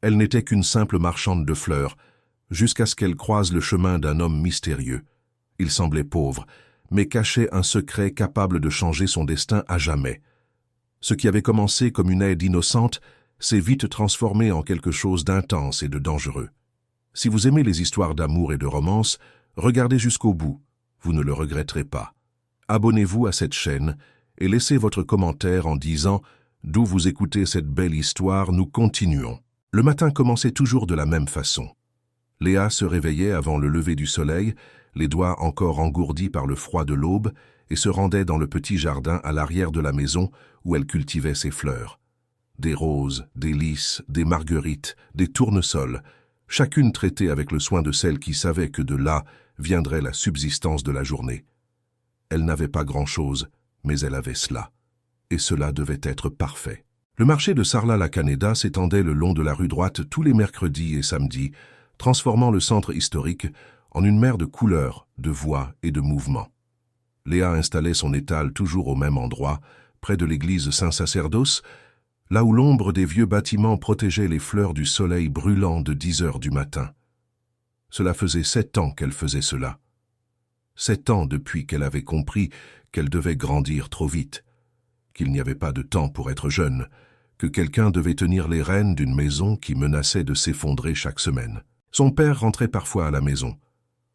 Elle n'était qu'une simple marchande de fleurs, jusqu'à ce qu'elle croise le chemin d'un homme mystérieux. Il semblait pauvre, mais cachait un secret capable de changer son destin à jamais. Ce qui avait commencé comme une aide innocente s'est vite transformé en quelque chose d'intense et de dangereux. Si vous aimez les histoires d'amour et de romance, regardez jusqu'au bout, vous ne le regretterez pas. Abonnez-vous à cette chaîne et laissez votre commentaire en disant « D'où vous écoutez cette belle histoire, nous continuons ». Le matin commençait toujours de la même façon. Léa se réveillait avant le lever du soleil, les doigts encore engourdis par le froid de l'aube, et se rendait dans le petit jardin à l'arrière de la maison où elle cultivait ses fleurs. Des roses, des lys, des marguerites, des tournesols, chacune traitée avec le soin de celle qui savait que de là viendrait la subsistance de la journée. Elle n'avait pas grand-chose, mais elle avait cela. Et cela devait être parfait. Le marché de Sarlat-la-Canéda s'étendait le long de la rue droite tous les mercredis et samedis, transformant le centre historique en une mer de couleurs, de voix et de mouvements. Léa installait son étal toujours au même endroit, près de l'église Saint-Sacerdoce, là où l'ombre des vieux bâtiments protégeait les fleurs du soleil brûlant de 10 heures du matin. Cela faisait 7 ans qu'elle faisait cela. 7 ans depuis qu'elle avait compris qu'elle devait grandir trop vite, qu'il n'y avait pas de temps pour être jeune, que quelqu'un devait tenir les rênes d'une maison qui menaçait de s'effondrer chaque semaine. Son père rentrait parfois à la maison.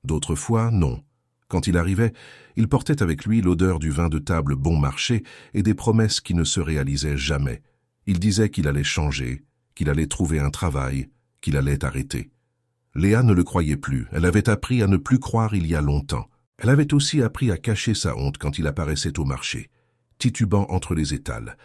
D'autres fois, non. Quand il arrivait, il portait avec lui l'odeur du vin de table bon marché et des promesses qui ne se réalisaient jamais. Il disait qu'il allait changer, qu'il allait trouver un travail, qu'il allait arrêter. Léa ne le croyait plus. Elle avait appris à ne plus croire il y a longtemps. Elle avait aussi appris à cacher sa honte quand il apparaissait au marché, titubant entre les étals,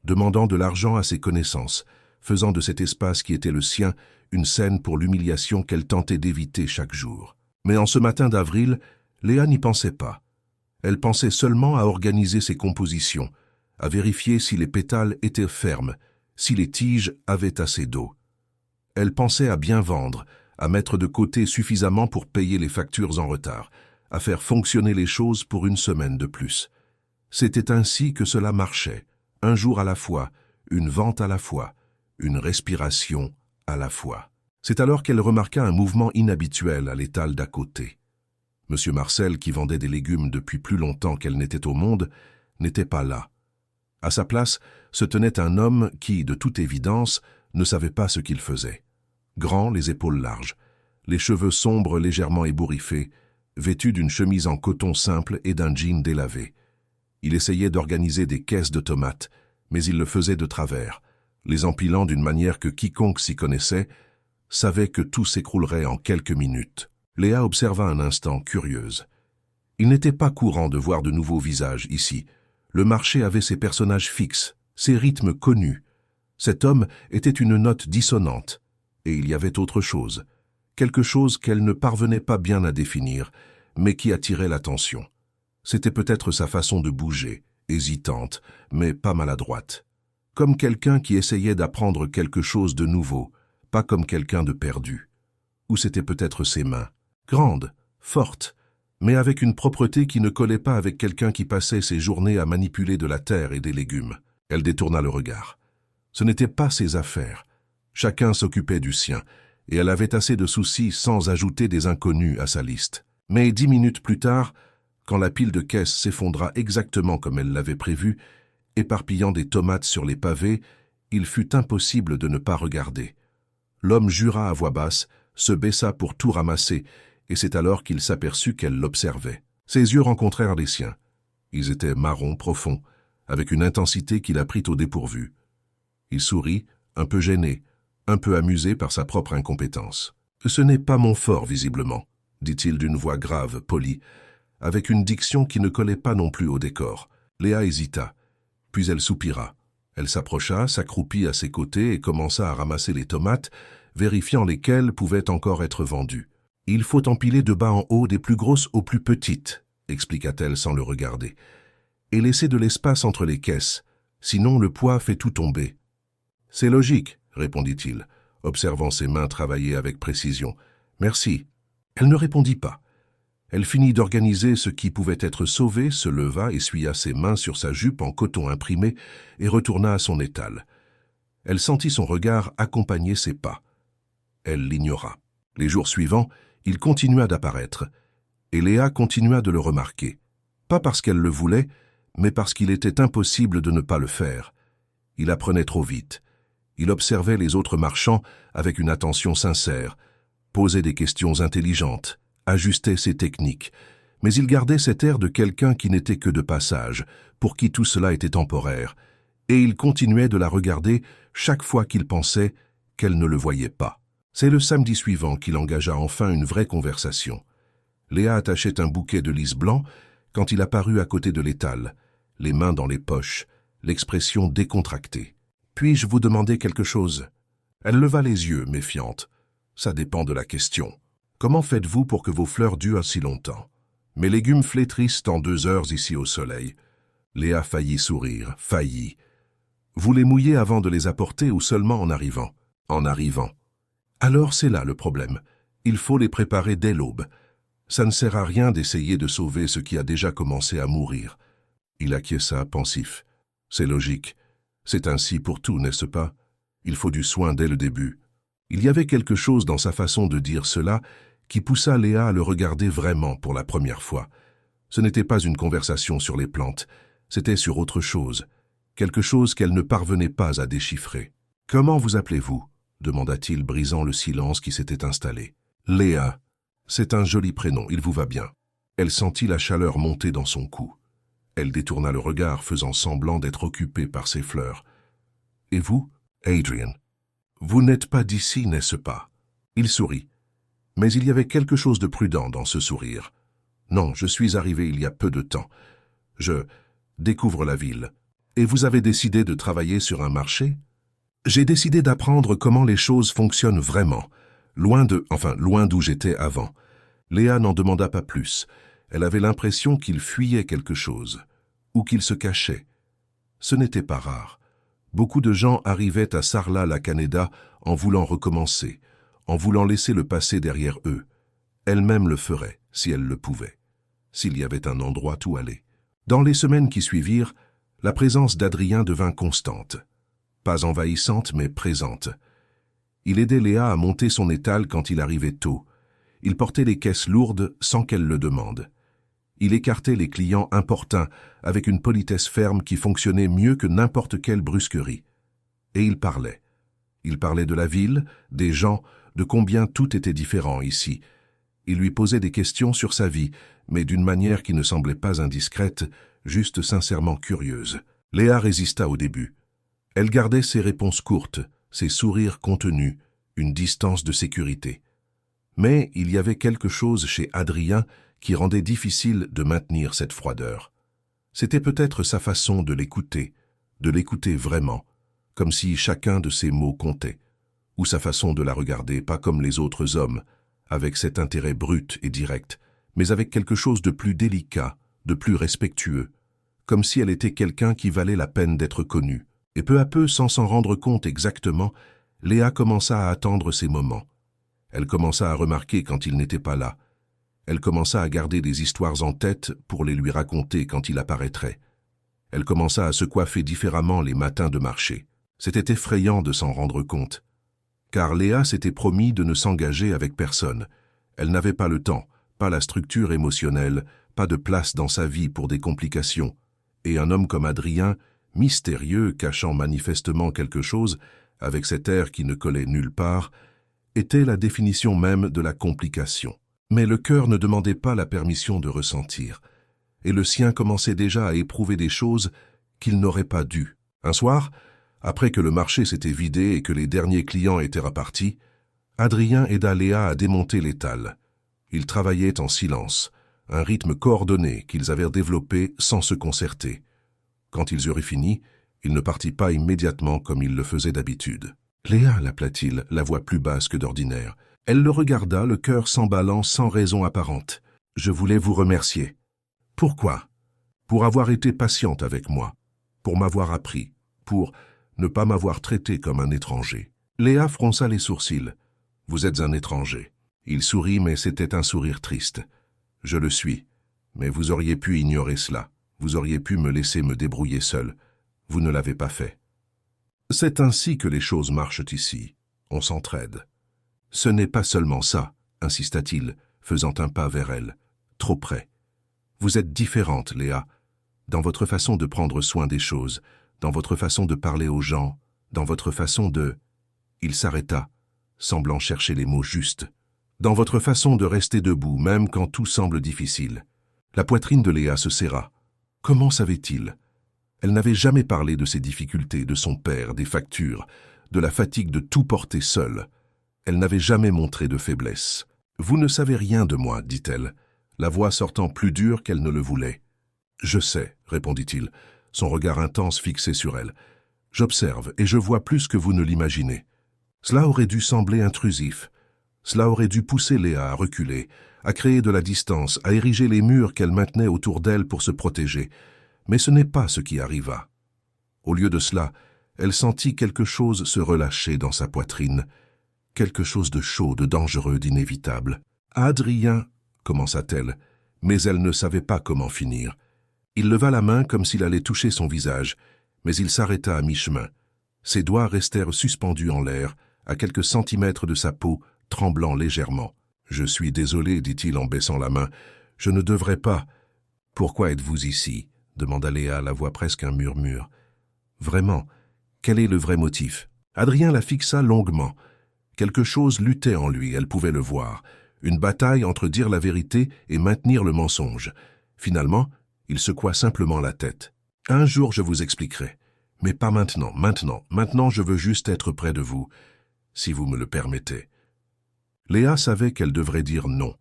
demandant de l'argent à ses connaissances, faisant de cet espace qui était le sien une scène pour l'humiliation qu'elle tentait d'éviter chaque jour. Mais en ce matin d'avril, Léa n'y pensait pas. Elle pensait seulement à organiser ses compositions, à vérifier si les pétales étaient fermes, si les tiges avaient assez d'eau. Elle pensait à bien vendre, à mettre de côté suffisamment pour payer les factures en retard, à faire fonctionner les choses pour une semaine de plus. C'était ainsi que cela marchait, un jour à la fois, une vente à la fois, une respiration à la fois. C'est alors qu'elle remarqua un mouvement inhabituel à l'étal d'à côté. Monsieur Marcel, qui vendait des légumes depuis plus longtemps qu'elle n'était au monde, n'était pas là. À sa place se tenait un homme qui, de toute évidence, ne savait pas ce qu'il faisait. Grand, les épaules larges, les cheveux sombres légèrement ébouriffés, vêtu d'une chemise en coton simple et d'un jean délavé. Il essayait d'organiser des caisses de tomates, mais il le faisait de travers, les empilant d'une manière que quiconque s'y connaissait savait que tout s'écroulerait en quelques minutes. Léa observa un instant, curieuse. Il n'était pas courant de voir de nouveaux visages ici. Le marché avait ses personnages fixes, ses rythmes connus. Cet homme était une note dissonante, et il y avait autre chose, quelque chose qu'elle ne parvenait pas bien à définir, mais qui attirait l'attention. C'était peut-être sa façon de bouger, hésitante, mais pas maladroite. Comme quelqu'un qui essayait d'apprendre quelque chose de nouveau, pas comme quelqu'un de perdu. Ou c'était peut-être ses mains, grandes, fortes, mais avec une propreté qui ne collait pas avec quelqu'un qui passait ses journées à manipuler de la terre et des légumes. Elle détourna le regard. Ce n'était pas ses affaires. Chacun s'occupait du sien, et elle avait assez de soucis sans ajouter des inconnus à sa liste. Mais 10 minutes plus tard, quand la pile de caisses s'effondra exactement comme elle l'avait prévu, éparpillant des tomates sur les pavés, il fut impossible de ne pas regarder. L'homme jura à voix basse, se baissa pour tout ramasser, et c'est alors qu'il s'aperçut qu'elle l'observait. Ses yeux rencontrèrent les siens. Ils étaient marrons, profonds, avec une intensité qui la prit au dépourvu. Il sourit, un peu gêné, un peu amusé par sa propre incompétence. « Ce n'est pas mon fort, visiblement », dit-il d'une voix grave, polie, avec une diction qui ne collait pas non plus au décor. Léa hésita, puis elle soupira. Elle s'approcha, s'accroupit à ses côtés et commença à ramasser les tomates, vérifiant lesquelles pouvaient encore être vendues. « Il faut empiler de bas en haut des plus grosses aux plus petites », expliqua-t-elle sans le regarder, « et laisser de l'espace entre les caisses, sinon le poids fait tout tomber. »« C'est logique, » répondit-il, observant ses mains travailler avec précision. « Merci. » Elle ne répondit pas. Elle finit d'organiser ce qui pouvait être sauvé, se leva, essuya ses mains sur sa jupe en coton imprimé et retourna à son étal. Elle sentit son regard accompagner ses pas. Elle l'ignora. Les jours suivants, il continua d'apparaître, et Léa continua de le remarquer. Pas parce qu'elle le voulait, mais parce qu'il était impossible de ne pas le faire. Il apprenait trop vite. Il observait les autres marchands avec une attention sincère, posait des questions intelligentes, ajustait ses techniques, mais il gardait cet air de quelqu'un qui n'était que de passage, pour qui tout cela était temporaire, et il continuait de la regarder chaque fois qu'il pensait qu'elle ne le voyait pas. C'est le samedi suivant qu'il engagea enfin une vraie conversation. Léa attachait un bouquet de lys blanc quand il apparut à côté de l'étal, les mains dans les poches, l'expression décontractée. « Puis-je vous demander quelque chose ?» Elle leva les yeux, méfiante. « Ça dépend de la question. Comment faites-vous pour que vos fleurs durent si longtemps ? Mes légumes flétrissent en 2 heures ici au soleil. » Léa faillit sourire, faillit. « Vous les mouillez avant de les apporter ou seulement en arrivant ?»« En arrivant. »« Alors c'est là le problème. Il faut les préparer dès l'aube. Ça ne sert à rien d'essayer de sauver ce qui a déjà commencé à mourir. » Il acquiesça, pensif. « C'est logique. C'est ainsi pour tout, n'est-ce pas? Il faut du soin dès le début. » Il y avait quelque chose dans sa façon de dire cela qui poussa Léa à le regarder vraiment pour la première fois. Ce n'était pas une conversation sur les plantes, c'était sur autre chose, quelque chose qu'elle ne parvenait pas à déchiffrer. « Comment vous appelez-vous » demanda-t-il, brisant le silence qui s'était installé. « Léa. C'est un joli prénom, il vous va bien. » Elle sentit la chaleur monter dans son cou. Elle détourna le regard, faisant semblant d'être occupée par ses fleurs. « Et vous, Adrian? Vous n'êtes pas d'ici, n'est-ce pas ?» Il sourit. Mais il y avait quelque chose de prudent dans ce sourire. « Non, je suis arrivé il y a peu de temps. Je découvre la ville. Et vous avez décidé de travailler sur un marché ? » J'ai décidé d'apprendre comment les choses fonctionnent vraiment, loin d'où j'étais avant. Léa n'en demanda pas plus. Elle avait l'impression qu'il fuyait quelque chose, ou qu'il se cachait. Ce n'était pas rare. Beaucoup de gens arrivaient à Sarlat-la-Canéda en voulant recommencer, en voulant laisser le passé derrière eux. Elle-même le ferait, si elle le pouvait, s'il y avait un endroit où aller. Dans les semaines qui suivirent, la présence d'Adrien devint constante. Pas envahissante, mais présente. Il aidait Léa à monter son étal quand il arrivait tôt. Il portait les caisses lourdes sans qu'elle le demande. Il écartait les clients importuns avec une politesse ferme qui fonctionnait mieux que n'importe quelle brusquerie. Et il parlait. Il parlait de la ville, des gens, de combien tout était différent ici. Il lui posait des questions sur sa vie, mais d'une manière qui ne semblait pas indiscrète, juste sincèrement curieuse. Léa résista au début. Elle gardait ses réponses courtes, ses sourires contenus, une distance de sécurité. Mais il y avait quelque chose chez Adrien qui rendait difficile de maintenir cette froideur. C'était peut-être sa façon de l'écouter vraiment, comme si chacun de ses mots comptait, ou sa façon de la regarder, pas comme les autres hommes, avec cet intérêt brut et direct, mais avec quelque chose de plus délicat, de plus respectueux, comme si elle était quelqu'un qui valait la peine d'être connu. Et peu à peu, sans s'en rendre compte exactement, Léa commença à attendre ces moments. Elle commença à remarquer quand il n'était pas là. Elle commença à garder des histoires en tête pour les lui raconter quand il apparaîtrait. Elle commença à se coiffer différemment les matins de marché. C'était effrayant de s'en rendre compte. Car Léa s'était promis de ne s'engager avec personne. Elle n'avait pas le temps, pas la structure émotionnelle, pas de place dans sa vie pour des complications. Et un homme comme Adrien, mystérieux, cachant manifestement quelque chose, avec cet air qui ne collait nulle part, était la définition même de la complication. Mais le cœur ne demandait pas la permission de ressentir, et le sien commençait déjà à éprouver des choses qu'il n'aurait pas dû. Un soir, après que le marché s'était vidé et que les derniers clients étaient repartis, Adrien aida Léa à démonter l'étal. Ils travaillaient en silence, un rythme coordonné qu'ils avaient développé sans se concerter. Quand ils eurent fini, il ne partit pas immédiatement comme il le faisait d'habitude. « Léa » l'appela-t-il, la voix plus basse que d'ordinaire. Elle le regarda, le cœur s'emballant sans raison apparente. « Je voulais vous remercier. »« Pourquoi ?»« Pour avoir été patiente avec moi, pour m'avoir appris, pour ne pas m'avoir traité comme un étranger. » Léa fronça les sourcils. « Vous êtes un étranger. » Il sourit, mais c'était un sourire triste. « Je le suis, mais vous auriez pu ignorer cela. Vous auriez pu me laisser me débrouiller seul. Vous ne l'avez pas fait. » C'est ainsi que les choses marchent ici. On s'entraide. Ce n'est pas seulement ça, insista-t-il, faisant un pas vers elle, trop près. Vous êtes différente, Léa, dans votre façon de prendre soin des choses, dans votre façon de parler aux gens, dans votre façon de... Il s'arrêta, semblant chercher les mots justes. Dans votre façon de rester debout, même quand tout semble difficile. La poitrine de Léa se serra. Comment savait-il? Elle n'avait jamais parlé de ses difficultés, de son père, des factures, de la fatigue de tout porter seule. Elle n'avait jamais montré de faiblesse. « Vous ne savez rien de moi, dit-elle, la voix sortant plus dure qu'elle ne le voulait. « Je sais, répondit-il, son regard intense fixé sur elle. « J'observe et je vois plus que vous ne l'imaginez. » Cela aurait dû sembler intrusif. Cela aurait dû pousser Léa à reculer, à créer de la distance, à ériger les murs qu'elle maintenait autour d'elle pour se protéger. Mais ce n'est pas ce qui arriva. Au lieu de cela, elle sentit quelque chose se relâcher dans sa poitrine, quelque chose de chaud, de dangereux, d'inévitable. « Adrien !» commença-t-elle, mais elle ne savait pas comment finir. Il leva la main comme s'il allait toucher son visage, mais il s'arrêta à mi-chemin. Ses doigts restèrent suspendus en l'air, à quelques centimètres de sa peau, tremblant légèrement. « Je suis désolé, dit-il en baissant la main. « Je ne devrais pas. »« Pourquoi êtes-vous ici ?» demanda Léa, la voix presque un murmure. « Vraiment, quel est le vrai motif ?» Adrien la fixa longuement. Quelque chose luttait en lui, elle pouvait le voir. Une bataille entre dire la vérité et maintenir le mensonge. Finalement, il secoua simplement la tête. « Un jour, je vous expliquerai. Mais pas maintenant, Maintenant, je veux juste être près de vous, si vous me le permettez. » Léa savait qu'elle devrait dire non.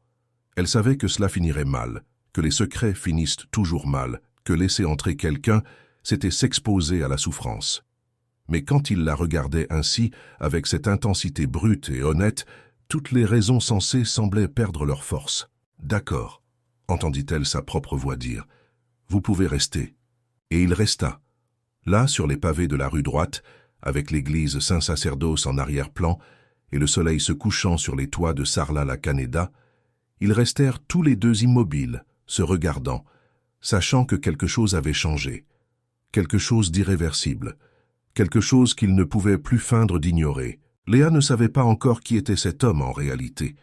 Elle savait que cela finirait mal, que les secrets finissent toujours mal, que laisser entrer quelqu'un, c'était s'exposer à la souffrance. Mais quand il la regardait ainsi, avec cette intensité brute et honnête, toutes les raisons sensées semblaient perdre leur force. « D'accord, » entendit-elle sa propre voix dire. « Vous pouvez rester. » Et il resta. Là, sur les pavés de la rue droite, avec l'église Saint-Sacerdos en arrière-plan et le soleil se couchant sur les toits de Sarlat-la-Canéda, ils restèrent tous les deux immobiles, se regardant, sachant que quelque chose avait changé, quelque chose d'irréversible, quelque chose qu'ils ne pouvaient plus feindre d'ignorer. Léa ne savait pas encore qui était cet homme en réalité.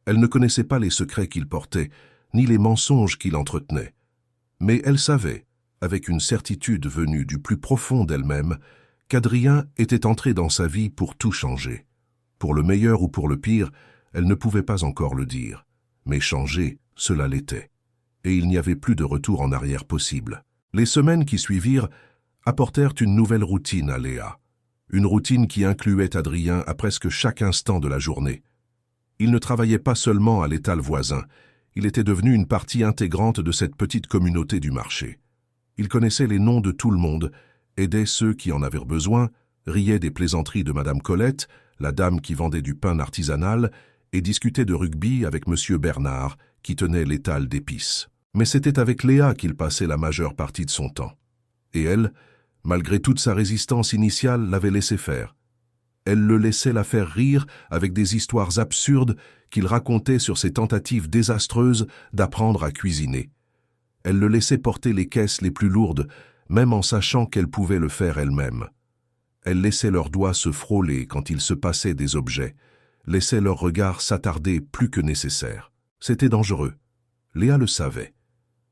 Elle ne connaissait pas les secrets qu'il portait, ni les mensonges qu'il entretenait. Mais elle savait, avec une certitude venue du plus profond d'elle-même, qu'Adrien était entré dans sa vie pour tout changer. Pour le meilleur ou pour le pire, elle ne pouvait pas encore le dire. Mais changer, cela l'était. Et il n'y avait plus de retour en arrière possible. Les semaines qui suivirent apportèrent une nouvelle routine à Léa. Une routine qui incluait Adrien à presque chaque instant de la journée. Il ne travaillait pas seulement à l'étal voisin, il était devenu une partie intégrante de cette petite communauté du marché. Il connaissait les noms de tout le monde, aidait ceux qui en avaient besoin, riait des plaisanteries de Madame Colette, la dame qui vendait du pain artisanal, et discutait de rugby avec Monsieur Bernard, qui tenait l'étal d'épices. Mais c'était avec Léa qu'il passait la majeure partie de son temps. Et elle, malgré toute sa résistance initiale, l'avait laissé faire. Elle le laissait la faire rire avec des histoires absurdes qu'il racontait sur ses tentatives désastreuses d'apprendre à cuisiner. Elle le laissait porter les caisses les plus lourdes, même en sachant qu'elle pouvait le faire elle-même. Elle laissait leurs doigts se frôler quand ils se passaient des objets, laissait leur regard s'attarder plus que nécessaire. C'était dangereux. Léa le savait.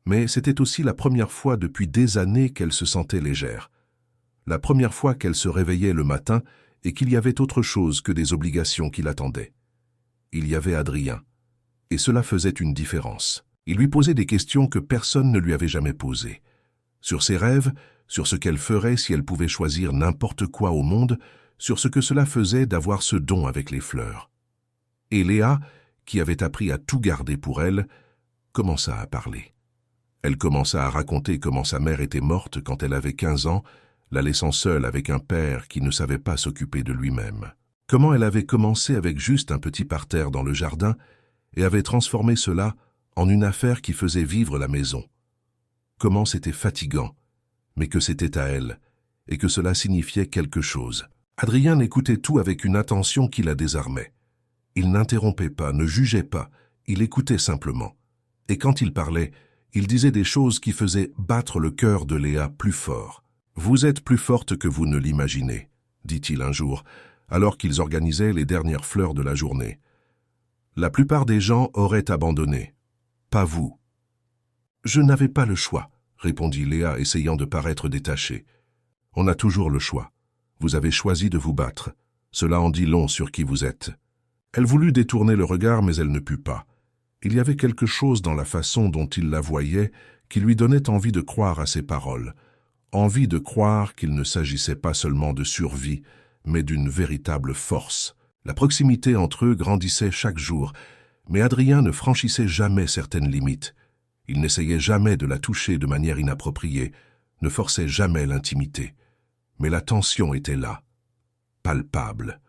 Mais c'était aussi la première fois depuis des années qu'elle se sentait légère. La première fois qu'elle se réveillait le matin et qu'il y avait autre chose que des obligations qui l'attendaient. Il y avait Adrien. Et cela faisait une différence. Il lui posait des questions que personne ne lui avait jamais posées. Sur ses rêves, sur ce qu'elle ferait si elle pouvait choisir n'importe quoi au monde, sur ce que cela faisait d'avoir ce don avec les fleurs. Et Léa, qui avait appris à tout garder pour elle, commença à parler. Elle commença à raconter comment sa mère était morte quand elle avait 15 ans, la laissant seule avec un père qui ne savait pas s'occuper de lui-même. Comment elle avait commencé avec juste un petit parterre dans le jardin et avait transformé cela en une affaire qui faisait vivre la maison. Comment c'était fatigant, mais que c'était à elle, et que cela signifiait quelque chose. Adrien écoutait tout avec une attention qui la désarmait. Il n'interrompait pas, ne jugeait pas, il écoutait simplement. Et quand il parlait, il disait des choses qui faisaient battre le cœur de Léa plus fort. « Vous êtes plus forte que vous ne l'imaginez », dit-il un jour, alors qu'ils organisaient les dernières fleurs de la journée. La plupart des gens auraient abandonné. Pas vous. Je n'avais pas le choix, répondit Léa, essayant de paraître détachée. On a toujours le choix. Vous avez choisi de vous battre. Cela en dit long sur qui vous êtes. Elle voulut détourner le regard, mais elle ne put pas. Il y avait quelque chose dans la façon dont il la voyait qui lui donnait envie de croire à ses paroles, envie de croire qu'il ne s'agissait pas seulement de survie, mais d'une véritable force. La proximité entre eux grandissait chaque jour, mais Adrien ne franchissait jamais certaines limites. Il n'essayait jamais de la toucher de manière inappropriée, ne forçait jamais l'intimité. Mais la tension était là, palpable,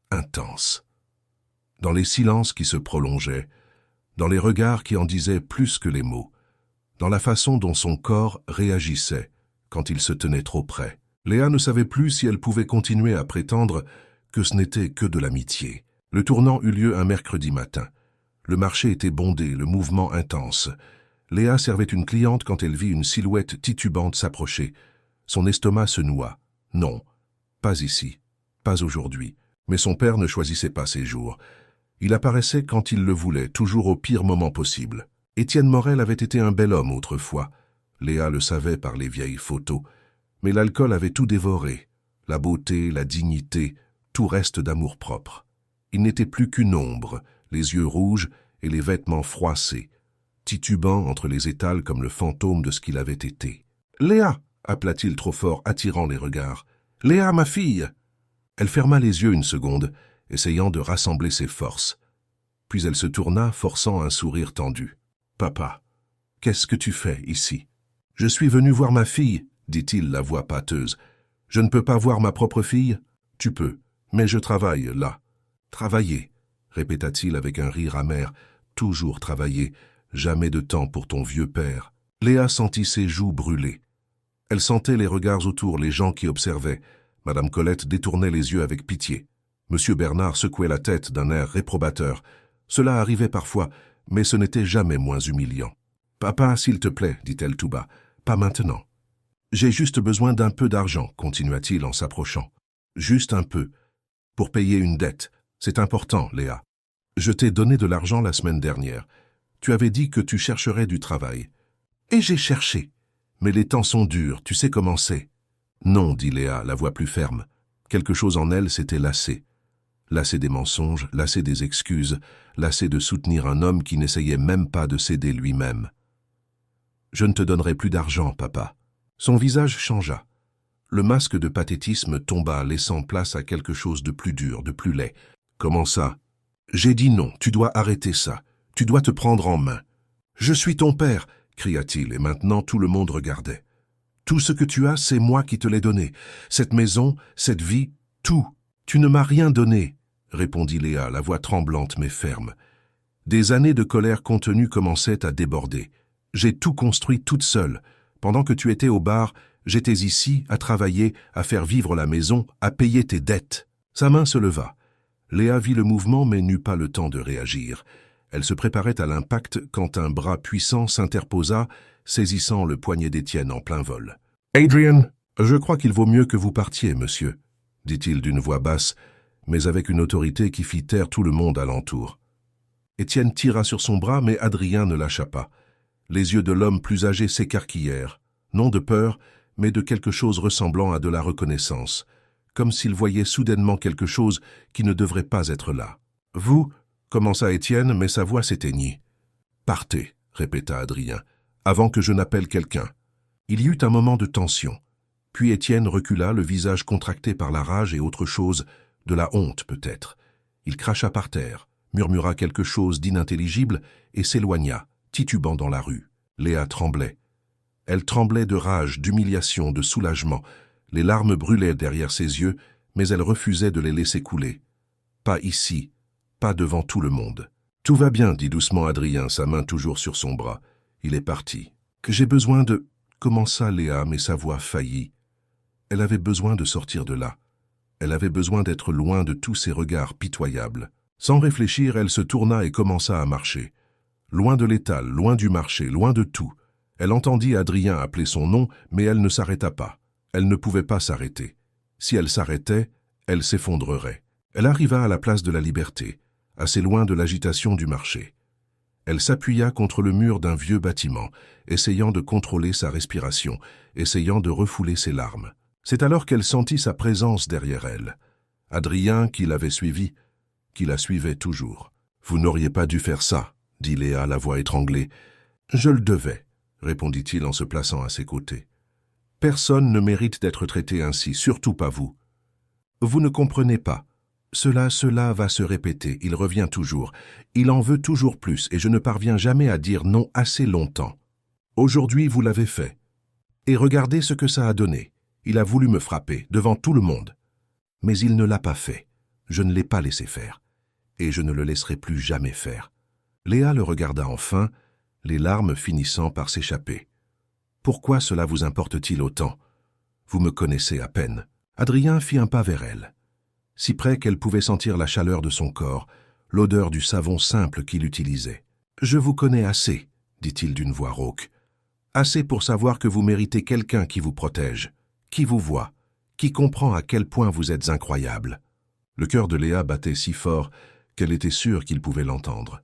intense. Dans les silences qui se prolongeaient, dans les regards qui en disaient plus que les mots, dans la façon dont son corps réagissait quand il se tenait trop près. Léa ne savait plus si elle pouvait continuer à prétendre que ce n'était que de l'amitié. Le tournant eut lieu un mercredi matin. Le marché était bondé, le mouvement intense. Léa servait une cliente quand elle vit une silhouette titubante s'approcher. Son estomac se noua. Non, pas ici, pas aujourd'hui. Mais son père ne choisissait pas ses jours. Il apparaissait quand il le voulait, toujours au pire moment possible. Étienne Morel avait été un bel homme autrefois. Léa le savait par les vieilles photos. Mais l'alcool avait tout dévoré. La beauté, la dignité, tout reste d'amour-propre. Il n'était plus qu'une ombre, les yeux rouges et les vêtements froissés, titubant entre les étals comme le fantôme de ce qu'il avait été. « Léa !» appela-t-il trop fort, attirant les regards. « Léa, ma fille !» Elle ferma les yeux une seconde, essayant de rassembler ses forces. Puis elle se tourna, forçant un sourire tendu. « Papa, qu'est-ce que tu fais ici ?»« Je suis venu voir ma fille, » dit-il, la voix pâteuse. « Je ne peux pas voir ma propre fille ?»« Tu peux, mais je travaille là. »« Travailler, » répéta-t-il avec un rire amer. « Toujours travailler, jamais de temps pour ton vieux père. » Léa sentit ses joues brûler. Elle sentait les regards autour, les gens qui observaient. Madame Colette détournait les yeux avec pitié. Monsieur Bernard secouait la tête d'un air réprobateur. Cela arrivait parfois, mais ce n'était jamais moins humiliant. « Papa, s'il te plaît, dit-elle tout bas, pas maintenant. »« J'ai juste besoin d'un peu d'argent, continua-t-il en s'approchant. Juste un peu. Pour payer une dette. C'est important, Léa. Je t'ai donné de l'argent la semaine dernière. Tu avais dit que tu chercherais du travail. Et j'ai cherché. Mais les temps sont durs, tu sais comment c'est. » Non, dit Léa, la voix plus ferme. Quelque chose en elle s'était lassé. Lassé des mensonges, lassé des excuses, lassé de soutenir un homme qui n'essayait même pas de s'aider lui-même. « Je ne te donnerai plus d'argent, papa. » Son visage changea. Le masque de pathétisme tomba, laissant place à quelque chose de plus dur, de plus laid. « Comment ça ?»« J'ai dit non, tu dois arrêter ça. Tu dois te prendre en main. »« Je suis ton père !» cria-t-il, et maintenant tout le monde regardait. « Tout ce que tu as, c'est moi qui te l'ai donné. Cette maison, cette vie, tout. Tu ne m'as rien donné, » répondit Léa, la voix tremblante mais ferme. Des années de colère contenue commençaient à déborder. « J'ai tout construit toute seule. Pendant que tu étais au bar, j'étais ici, à travailler, à faire vivre la maison, à payer tes dettes. » Sa main se leva. Léa vit le mouvement mais n'eut pas le temps de réagir. Elle se préparait à l'impact quand un bras puissant s'interposa, saisissant le poignet d'Étienne en plein vol. « Adrien, je crois qu'il vaut mieux que vous partiez, monsieur, » dit-il d'une voix basse, mais avec une autorité qui fit taire tout le monde alentour. Étienne tira sur son bras, mais Adrien ne lâcha pas. Les yeux de l'homme plus âgé s'écarquillèrent, non de peur, mais de quelque chose ressemblant à de la reconnaissance, comme s'il voyait soudainement quelque chose qui ne devrait pas être là. « Vous » commença Étienne, mais sa voix s'éteignit. « Partez » répéta Adrien, « avant que je n'appelle quelqu'un. » Il y eut un moment de tension. Puis Étienne recula, le visage contracté par la rage et autre chose, de la honte peut-être. Il cracha par terre, murmura quelque chose d'inintelligible et s'éloigna, titubant dans la rue. Léa tremblait. Elle tremblait de rage, d'humiliation, de soulagement. Les larmes brûlaient derrière ses yeux, mais elle refusait de les laisser couler. Pas ici, pas devant tout le monde. « Tout va bien, dit doucement Adrien, sa main toujours sur son bras. Il est parti. « Que j'ai besoin de... » commença Léa, mais sa voix faillit. Elle avait besoin de sortir de là. Elle avait besoin d'être loin de tous ces regards pitoyables. Sans réfléchir, elle se tourna et commença à marcher. Loin de l'étal, loin du marché, loin de tout. Elle entendit Adrien appeler son nom, mais elle ne s'arrêta pas. Elle ne pouvait pas s'arrêter. Si elle s'arrêtait, Elle s'effondrerait. Elle arriva à la place de la Liberté, assez loin de l'agitation du marché. Elle s'appuya contre le mur d'un vieux bâtiment, essayant de contrôler sa respiration, essayant de refouler ses larmes. C'est alors qu'elle sentit sa présence derrière elle. Adrien, qui l'avait suivie, qui la suivait toujours. « Vous n'auriez pas dû faire ça », dit Léa, la voix étranglée. « Je le devais », répondit-il en se plaçant à ses côtés. « Personne ne mérite d'être traité ainsi, surtout pas vous. Vous ne comprenez pas. Cela va se répéter, il revient toujours. Il en veut toujours plus et je ne parviens jamais à dire non assez longtemps. Aujourd'hui, vous l'avez fait. Et regardez ce que ça a donné. Il a voulu me frapper, devant tout le monde. Mais il ne l'a pas fait. Je ne l'ai pas laissé faire. Et je ne le laisserai plus jamais faire. » Léa le regarda enfin, les larmes finissant par s'échapper. « Pourquoi cela vous importe-t-il autant? Vous me connaissez à peine. » Adrien fit un pas vers elle, si près qu'elle pouvait sentir la chaleur de son corps, l'odeur du savon simple qu'il utilisait. « Je vous connais assez, » dit-il d'une voix rauque. « Assez pour savoir que vous méritez quelqu'un qui vous protège, qui vous voit, qui comprend à quel point vous êtes incroyable. » Le cœur de Léa battait si fort qu'elle était sûre qu'il pouvait l'entendre.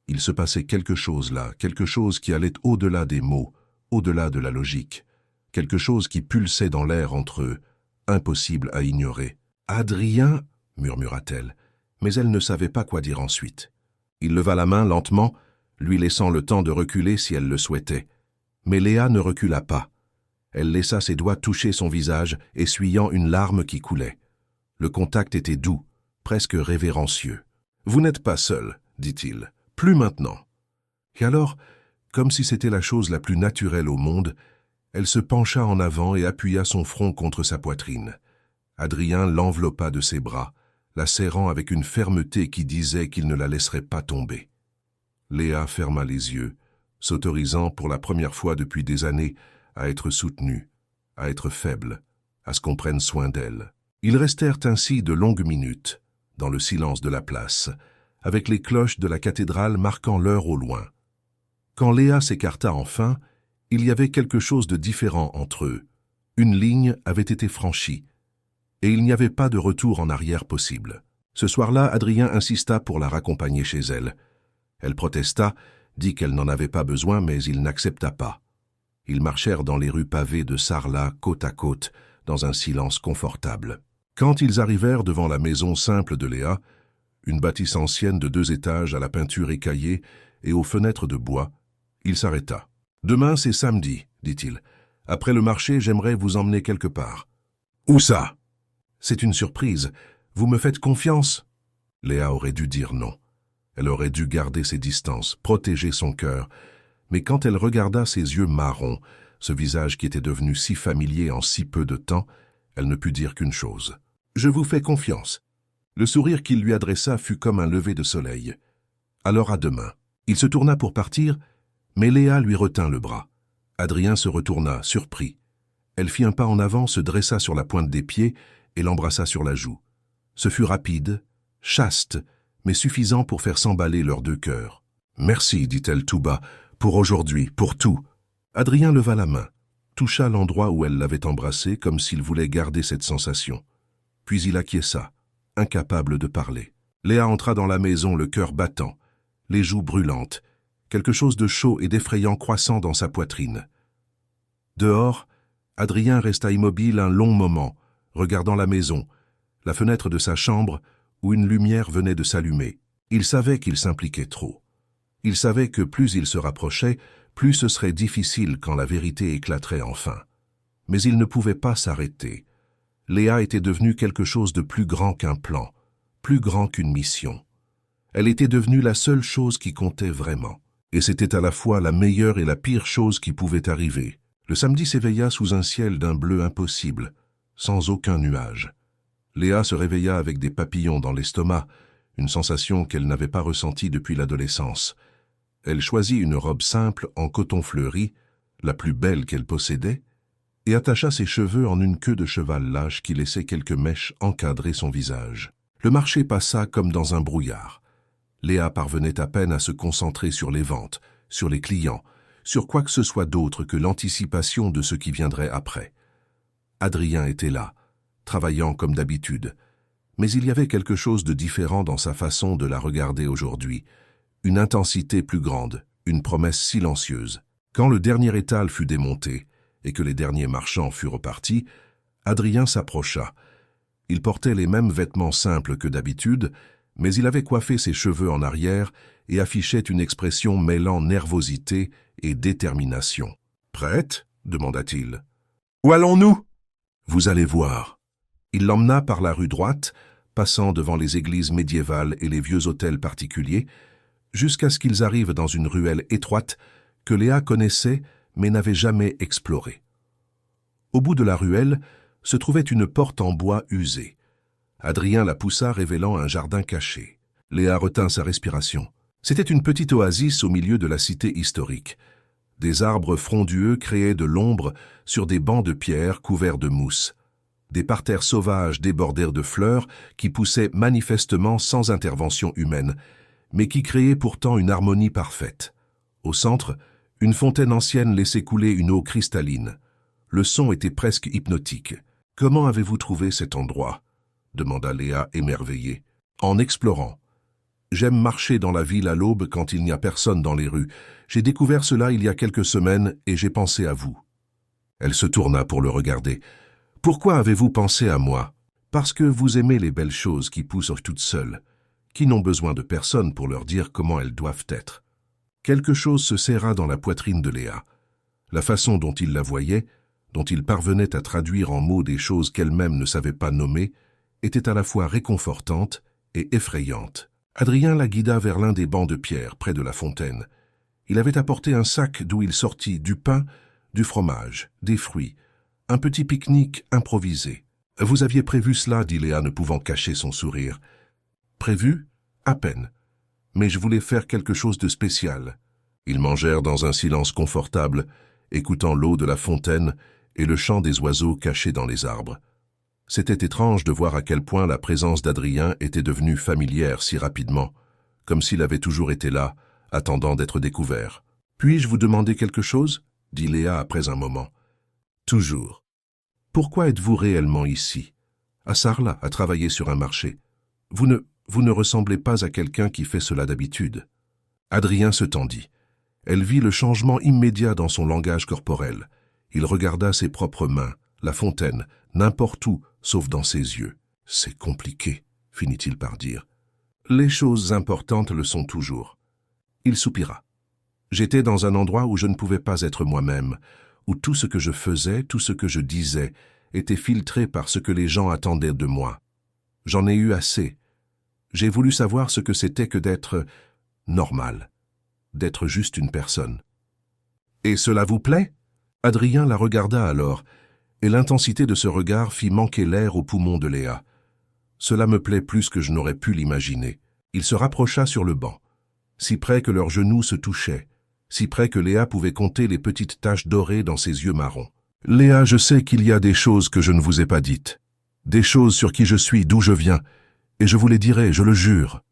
Il se passait quelque chose là, quelque chose qui allait au-delà des mots, au-delà de la logique, quelque chose qui pulsait dans l'air entre eux, impossible à ignorer. « Adrien » murmura-t-elle, mais elle ne savait pas quoi dire ensuite. Il leva la main lentement, lui laissant le temps de reculer si elle le souhaitait. Mais Léa ne recula pas. Elle laissa ses doigts toucher son visage, essuyant une larme qui coulait. Le contact était doux, presque révérencieux. « Vous n'êtes pas seul, » dit-il. « Plus maintenant. » Et alors, comme si c'était la chose la plus naturelle au monde, elle se pencha en avant et appuya son front contre sa poitrine. Adrien l'enveloppa de ses bras, la serrant avec une fermeté qui disait qu'il ne la laisserait pas tomber. Léa ferma les yeux, s'autorisant pour la première fois depuis des années à être soutenue, à être faible, à ce qu'on prenne soin d'elle. Ils restèrent ainsi de longues minutes, dans le silence de la place, avec les cloches de la cathédrale marquant l'heure au loin. Quand Léa s'écarta enfin, il y avait quelque chose de différent entre eux. Une ligne avait été franchie, et il n'y avait pas de retour en arrière possible. Ce soir-là, Adrien insista pour la raccompagner chez elle. Elle protesta, dit qu'elle n'en avait pas besoin, mais il n'accepta pas. Ils marchèrent dans les rues pavées de Sarlat, côte à côte, dans un silence confortable. Quand ils arrivèrent devant la maison simple de Léa, une bâtisse ancienne de 2 étages à la peinture écaillée et aux fenêtres de bois, il s'arrêta. « Demain, c'est samedi, » dit-il. « Après le marché, j'aimerais vous emmener quelque part. »« Où ça ?»« C'est une surprise. Vous me faites confiance ?» Léa aurait dû dire non. Elle aurait dû garder ses distances, protéger son cœur. Mais quand elle regarda ses yeux marrons, ce visage qui était devenu si familier en si peu de temps, elle ne put dire qu'une chose. « Je vous fais confiance. » Le sourire qu'il lui adressa fut comme un lever de soleil. « Alors à demain. » Il se tourna pour partir, mais Léa lui retint le bras. Adrien se retourna, surpris. Elle fit un pas en avant, se dressa sur la pointe des pieds et l'embrassa sur la joue. Ce fut rapide, chaste, mais suffisant pour faire s'emballer leurs 2 cœurs. « Merci, dit-elle tout bas, pour aujourd'hui, pour tout. » Adrien leva la main, toucha l'endroit où elle l'avait embrassé comme s'il voulait garder cette sensation. Puis il acquiesça, incapable de parler. Léa entra dans la maison, le cœur battant, les joues brûlantes, quelque chose de chaud et d'effrayant croissant dans sa poitrine. Dehors, Adrien resta immobile un long moment, regardant la maison, la fenêtre de sa chambre où une lumière venait de s'allumer. Il savait qu'il s'impliquait trop. Il savait que plus il se rapprochait, plus ce serait difficile quand la vérité éclaterait enfin. Mais il ne pouvait pas s'arrêter. Léa était devenue quelque chose de plus grand qu'un plan, plus grand qu'une mission. Elle était devenue la seule chose qui comptait vraiment. Et c'était à la fois la meilleure et la pire chose qui pouvait arriver. Le samedi s'éveilla sous un ciel d'un bleu impossible, sans aucun nuage. Léa se réveilla avec des papillons dans l'estomac, une sensation qu'elle n'avait pas ressentie depuis l'adolescence. Elle choisit une robe simple en coton fleuri, la plus belle qu'elle possédait, et attacha ses cheveux en une queue de cheval lâche qui laissait quelques mèches encadrer son visage. Le marché passa comme dans un brouillard. Léa parvenait à peine à se concentrer sur les ventes, sur les clients, sur quoi que ce soit d'autre que l'anticipation de ce qui viendrait après. Adrien était là, travaillant comme d'habitude, Mais il y avait quelque chose de différent dans sa façon de la regarder aujourd'hui, une intensité plus grande, une promesse silencieuse. Quand le dernier étal fut démonté et que les derniers marchands furent repartis, Adrien s'approcha. Il portait les mêmes vêtements simples que d'habitude, mais il avait coiffé ses cheveux en arrière et affichait une expression mêlant nervosité et détermination. « Prête ?» demanda-t-il. « Où allons-nous ?»« Vous allez voir. » Il l'emmena par la rue droite, passant devant les églises médiévales et les vieux hôtels particuliers, jusqu'à ce qu'ils arrivent dans une ruelle étroite que Léa connaissait mais n'avait jamais explorée. Au bout de la ruelle se trouvait une porte en bois usée. Adrien la poussa, révélant un jardin caché. Léa retint sa respiration. C'était une petite oasis au milieu de la cité historique. Des arbres frondueux créaient de l'ombre sur des bancs de pierre couverts de mousse. Des parterres sauvages débordèrent de fleurs qui poussaient manifestement sans intervention humaine, mais qui créaient pourtant une harmonie parfaite. Au centre, une fontaine ancienne laissait couler une eau cristalline. Le son était presque hypnotique. « Comment avez-vous trouvé cet endroit ?» demanda Léa émerveillée. « En explorant. J'aime marcher dans la ville à l'aube quand il n'y a personne dans les rues. J'ai découvert cela il y a quelques semaines et j'ai pensé à vous. » Elle se tourna pour le regarder. « Pourquoi avez-vous pensé à moi ? Parce que vous aimez les belles choses qui poussent toutes seules, qui n'ont besoin de personne pour leur dire comment elles doivent être. » Quelque chose se serra dans la poitrine de Léa. La façon dont il la voyait, dont il parvenait à traduire en mots des choses qu'elle-même ne savait pas nommer, était à la fois réconfortante et effrayante. Adrien la guida vers l'un des bancs de pierre près de la fontaine. Il avait apporté un sac d'où il sortit du pain, du fromage, des fruits, un petit pique-nique improvisé. « Vous aviez prévu cela » dit Léa, ne pouvant cacher son sourire. « Prévu ? À peine. Mais je voulais faire quelque chose de spécial. » Ils mangèrent dans un silence confortable, écoutant l'eau de la fontaine et le chant des oiseaux cachés dans les arbres. C'était étrange de voir à quel point la présence d'Adrien était devenue familière si rapidement, comme s'il avait toujours été là, attendant d'être découvert. « Puis-je vous demander quelque chose ?» dit Léa après un moment. « Toujours. Pourquoi êtes-vous réellement ici, à Sarlat, à travailler sur un marché? Vous ne ressemblez pas à quelqu'un qui fait cela d'habitude. » Adrien se tendit. Elle vit le changement immédiat dans son langage corporel. Il regarda ses propres mains, la fontaine, n'importe où, sauf dans ses yeux. « C'est compliqué », finit-il par dire. « Les choses importantes le sont toujours. » Il soupira. « J'étais dans un endroit où je ne pouvais pas être moi-même, où tout ce que je faisais, tout ce que je disais, était filtré par ce que les gens attendaient de moi. J'en ai eu assez. J'ai voulu savoir ce que c'était que d'être normal, d'être juste une personne. »« Et cela vous plaît ?» Adrien la regarda alors, et l'intensité de ce regard fit manquer l'air aux poumons de Léa. « Cela me plaît plus que je n'aurais pu l'imaginer. » Il se rapprocha sur le banc, si près que leurs genoux se touchaient, si près que Léa pouvait compter les petites taches dorées dans ses yeux marrons. « Léa, je sais qu'il y a des choses que je ne vous ai pas dites, des choses sur qui je suis, d'où je viens, et je vous les dirai, je le jure.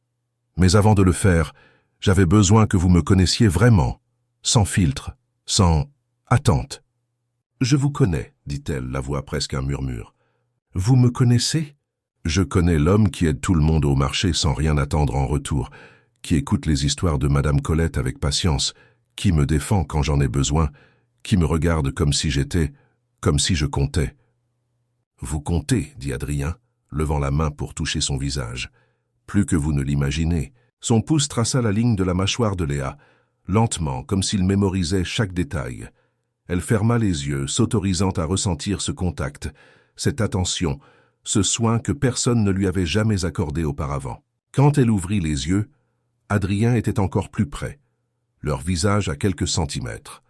Mais avant de le faire, j'avais besoin que vous me connaissiez vraiment, sans filtre, sans attente. »« Je vous connais, » dit-elle, la voix presque un murmure. « Vous me connaissez ? Je connais l'homme qui aide tout le monde au marché sans rien attendre en retour, qui écoute les histoires de Madame Colette avec patience, qui me défend quand j'en ai besoin, qui me regarde comme si je comptais. »« Vous comptez, » dit Adrien, levant la main pour toucher son visage. « Plus que vous ne l'imaginez. » Son pouce traça la ligne de la mâchoire de Léa, lentement, comme s'il mémorisait chaque détail. Elle ferma les yeux, s'autorisant à ressentir ce contact, cette attention, ce soin que personne ne lui avait jamais accordé auparavant. Quand elle ouvrit les yeux, Adrien était encore plus près, leur visage à quelques centimètres.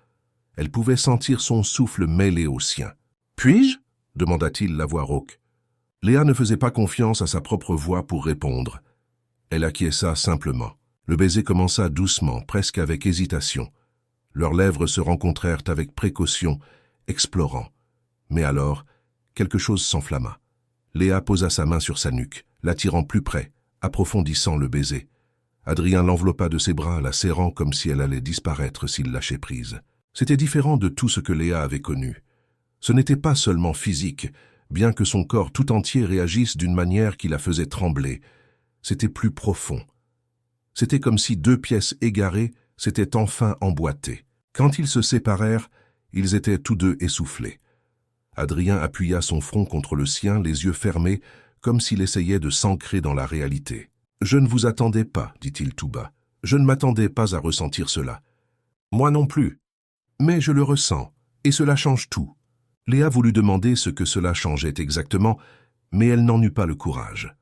Elle pouvait sentir son souffle mêlé au sien. « Puis-je » demanda-t-il, la voix rauque. Léa ne faisait pas confiance à sa propre voix pour répondre. Elle acquiesça simplement. Le baiser commença doucement, presque avec hésitation. Leurs lèvres se rencontrèrent avec précaution, explorant. Mais alors, quelque chose s'enflamma. Léa posa sa main sur sa nuque, l'attirant plus près, approfondissant le baiser. Adrien l'enveloppa de ses bras, la serrant comme si elle allait disparaître s'il lâchait prise. C'était différent de tout ce que Léa avait connu. Ce n'était pas seulement physique, bien que son corps tout entier réagisse d'une manière qui la faisait trembler. C'était plus profond. C'était comme si deux pièces égarées s'étaient enfin emboîtées. Quand ils se séparèrent, ils étaient tous deux essoufflés. Adrien appuya son front contre le sien, les yeux fermés, comme s'il essayait de s'ancrer dans la réalité. « Je ne vous attendais pas, dit-il tout bas. Je ne m'attendais pas à ressentir cela. Moi non plus. Mais je le ressens, et cela change tout. » Léa voulut demander ce que cela changeait exactement, mais elle n'en eut pas le courage.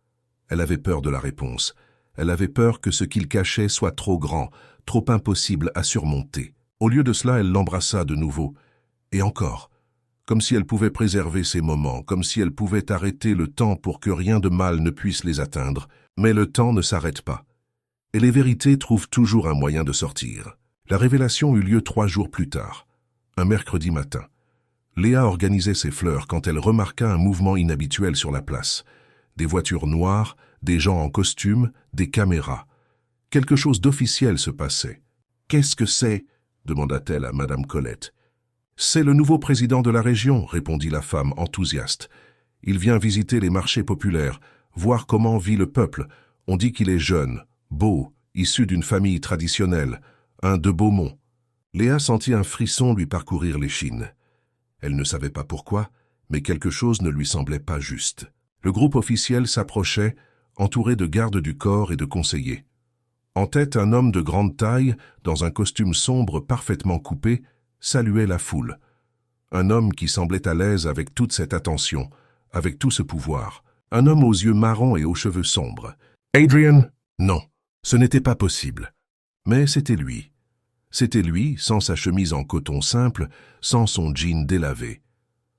Elle avait peur de la réponse. Elle avait peur que ce qu'il cachait soit trop grand, trop impossible à surmonter. Au lieu de cela, elle l'embrassa de nouveau. Et encore, comme si elle pouvait préserver ces moments, comme si elle pouvait arrêter le temps pour que rien de mal ne puisse les atteindre. Mais le temps ne s'arrête pas. Et les vérités trouvent toujours un moyen de sortir. La révélation eut lieu 3 jours plus tard, un mercredi matin. Léa organisait ses fleurs quand elle remarqua un mouvement inhabituel sur la place. Des voitures noires, des gens en costume, des caméras. Quelque chose d'officiel se passait. « Qu'est-ce que c'est » demanda-t-elle à Madame Colette. « C'est le nouveau président de la région » répondit la femme enthousiaste. « Il vient visiter les marchés populaires, voir comment vit le peuple. On dit qu'il est jeune, beau, issu d'une famille traditionnelle, un de Beaumont. » Léa sentit un frisson lui parcourir l'échine. Elle ne savait pas pourquoi, mais quelque chose ne lui semblait pas juste. Le groupe officiel s'approchait, entouré de gardes du corps et de conseillers. En tête, un homme de grande taille, dans un costume sombre parfaitement coupé, saluait la foule. Un homme qui semblait à l'aise avec toute cette attention, avec tout ce pouvoir. Un homme aux yeux marrons et aux cheveux sombres. Adrien? Non, ce n'était pas possible. Mais c'était lui. C'était lui, sans sa chemise en coton simple, sans son jean délavé.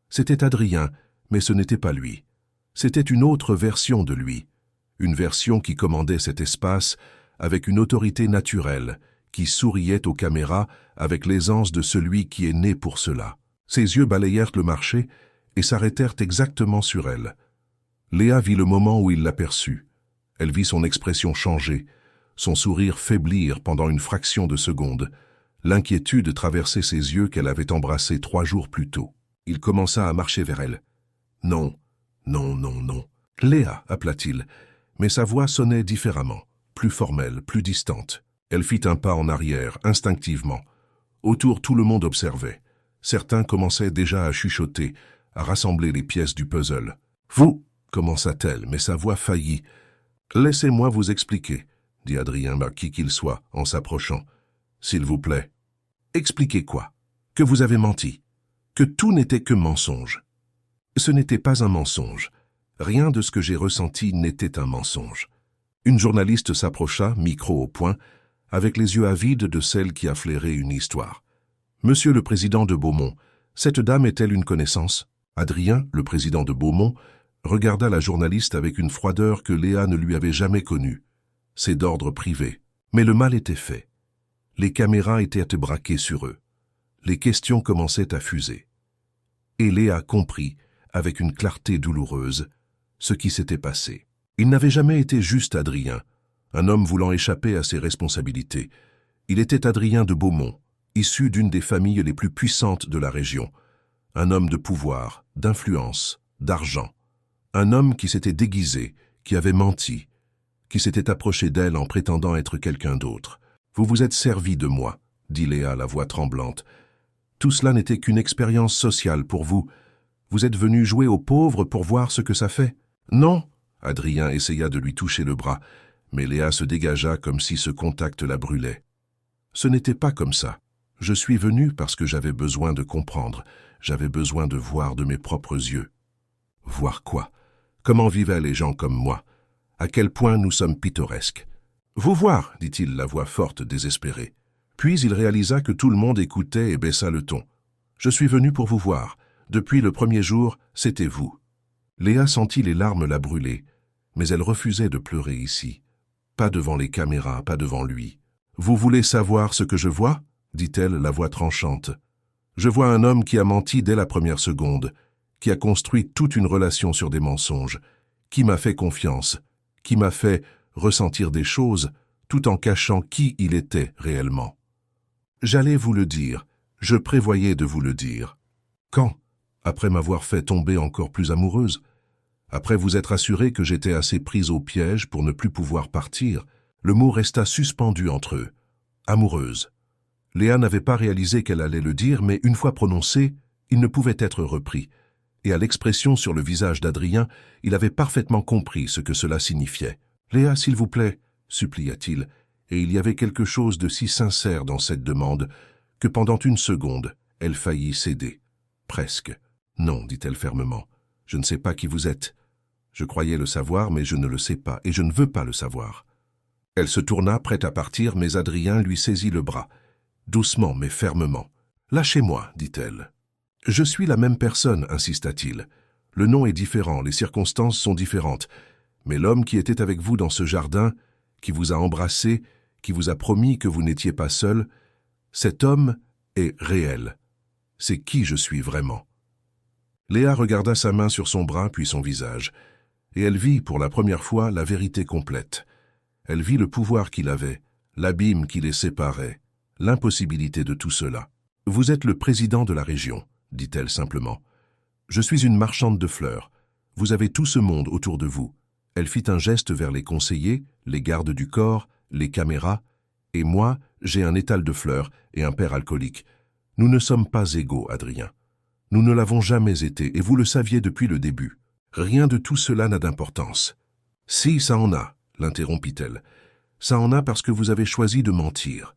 C'était Adrien, mais ce n'était pas lui. C'était une autre version de lui. Une version qui commandait cet espace avec une autorité naturelle, qui souriait aux caméras avec l'aisance de celui qui est né pour cela. Ses yeux balayèrent le marché et s'arrêtèrent exactement sur elle. Léa vit le moment où il l'aperçut. Elle vit son expression changer, son sourire faiblir pendant une fraction de seconde. L'inquiétude traversait ses yeux qu'elle avait embrassés 3 jours plus tôt. Il commença à marcher vers elle. « Non, non, non, non. »« Léa » appela-t-il, mais sa voix sonnait différemment, plus formelle, plus distante. Elle fit un pas en arrière, instinctivement. Autour, tout le monde observait. Certains commençaient déjà à chuchoter, à rassembler les pièces du puzzle. « Vous » commença-t-elle, mais sa voix faillit. « Laissez-moi vous expliquer, » dit Adrien, qui qu'il soit, en s'approchant. « S'il vous plaît. »« Expliquez quoi? Que vous avez menti? Que tout n'était que mensonge? » Ce n'était pas un mensonge. Rien de ce que j'ai ressenti n'était un mensonge. Une journaliste s'approcha, micro au poing, avec les yeux avides de celle qui a flairé une histoire. « Monsieur le président de Beaumont, cette dame est-elle une connaissance ?» Adrien, le président de Beaumont, regarda la journaliste avec une froideur que Léa ne lui avait jamais connue. C'est d'ordre privé. Mais le mal était fait. Les caméras étaient braquées sur eux. Les questions commençaient à fuser. Et Léa comprit, avec une clarté douloureuse, ce qui s'était passé. Il n'avait jamais été juste Adrien, un homme voulant échapper à ses responsabilités. Il était Adrien de Beaumont, issu d'une des familles les plus puissantes de la région. Un homme de pouvoir, d'influence, d'argent. Un homme qui s'était déguisé, qui avait menti, qui s'était approché d'elle en prétendant être quelqu'un d'autre. « Vous vous êtes servi de moi, » dit Léa, la voix tremblante. « Tout cela n'était qu'une expérience sociale pour vous. Vous êtes venu jouer aux pauvres pour voir ce que ça fait. »« Non !» Adrien essaya de lui toucher le bras, mais Léa se dégagea comme si ce contact la brûlait. « Ce n'était pas comme ça. Je suis venu parce que j'avais besoin de comprendre. J'avais besoin de voir de mes propres yeux. » « Voir quoi? Comment vivaient les gens comme moi? À quel point nous sommes pittoresques? »« Vous voir, dit-il, la voix forte, désespérée. Puis il réalisa que tout le monde écoutait et baissa le ton. « Je suis venu pour vous voir. Depuis le premier jour, c'était vous. » Léa sentit les larmes la brûler, mais elle refusait de pleurer ici. Pas devant les caméras, pas devant lui. « Vous voulez savoir ce que je vois ?» dit-elle, la voix tranchante. « Je vois un homme qui a menti dès la première seconde, qui a construit toute une relation sur des mensonges, qui m'a fait confiance, qui m'a fait ressentir des choses tout en cachant qui il était réellement. J'allais vous le dire, je prévoyais de vous le dire. Quand? Après m'avoir fait tomber encore plus amoureuse, après vous être assuré que j'étais assez prise au piège pour ne plus pouvoir partir, le mot resta suspendu entre eux. Amoureuse. Léa n'avait pas réalisé qu'elle allait le dire, mais une fois prononcé, il ne pouvait être repris. Et à l'expression sur le visage d'Adrien, il avait parfaitement compris ce que cela signifiait. « Léa, s'il vous plaît », supplia-t-il, et il y avait quelque chose de si sincère dans cette demande que pendant une seconde, elle faillit céder. Presque. « Non, dit-elle fermement, je ne sais pas qui vous êtes. Je croyais le savoir, mais je ne le sais pas, et je ne veux pas le savoir. » Elle se tourna, prête à partir, mais Adrien lui saisit le bras. Doucement, mais fermement. « Lâchez-moi, dit-elle. »« Je suis la même personne, insista-t-il. Le nom est différent, les circonstances sont différentes. Mais l'homme qui était avec vous dans ce jardin, qui vous a embrassé, qui vous a promis que vous n'étiez pas seul, cet homme est réel. C'est qui je suis vraiment. » Léa regarda sa main sur son bras, puis son visage, et elle vit pour la première fois la vérité complète. Elle vit le pouvoir qu'il avait, l'abîme qui les séparait, l'impossibilité de tout cela. « Vous êtes le président de la région, » dit-elle simplement. « Je suis une marchande de fleurs. Vous avez tout ce monde autour de vous. » Elle fit un geste vers les conseillers, les gardes du corps, les caméras, et moi, j'ai un étal de fleurs et un père alcoolique. Nous ne sommes pas égaux, Adrien. Nous ne l'avons jamais été, et vous le saviez depuis le début. Rien de tout cela n'a d'importance. « Si, ça en a, » l'interrompit-elle. « Ça en a parce que vous avez choisi de mentir.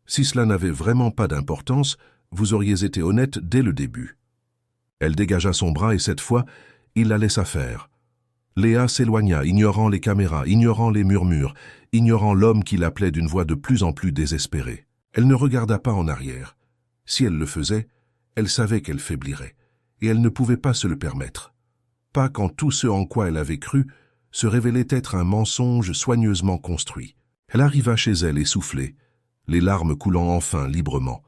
Si cela n'avait vraiment pas d'importance, vous auriez été honnête dès le début. » Elle dégagea son bras et cette fois, il la laissa faire. Léa s'éloigna, ignorant les caméras, ignorant les murmures, ignorant l'homme qui l'appelait d'une voix de plus en plus désespérée. Elle ne regarda pas en arrière. Si elle le faisait, elle savait qu'elle faiblirait, et elle ne pouvait pas se le permettre. Pas quand tout ce en quoi elle avait cru se révélait être un mensonge soigneusement construit. Elle arriva chez elle essoufflée, les larmes coulant enfin librement.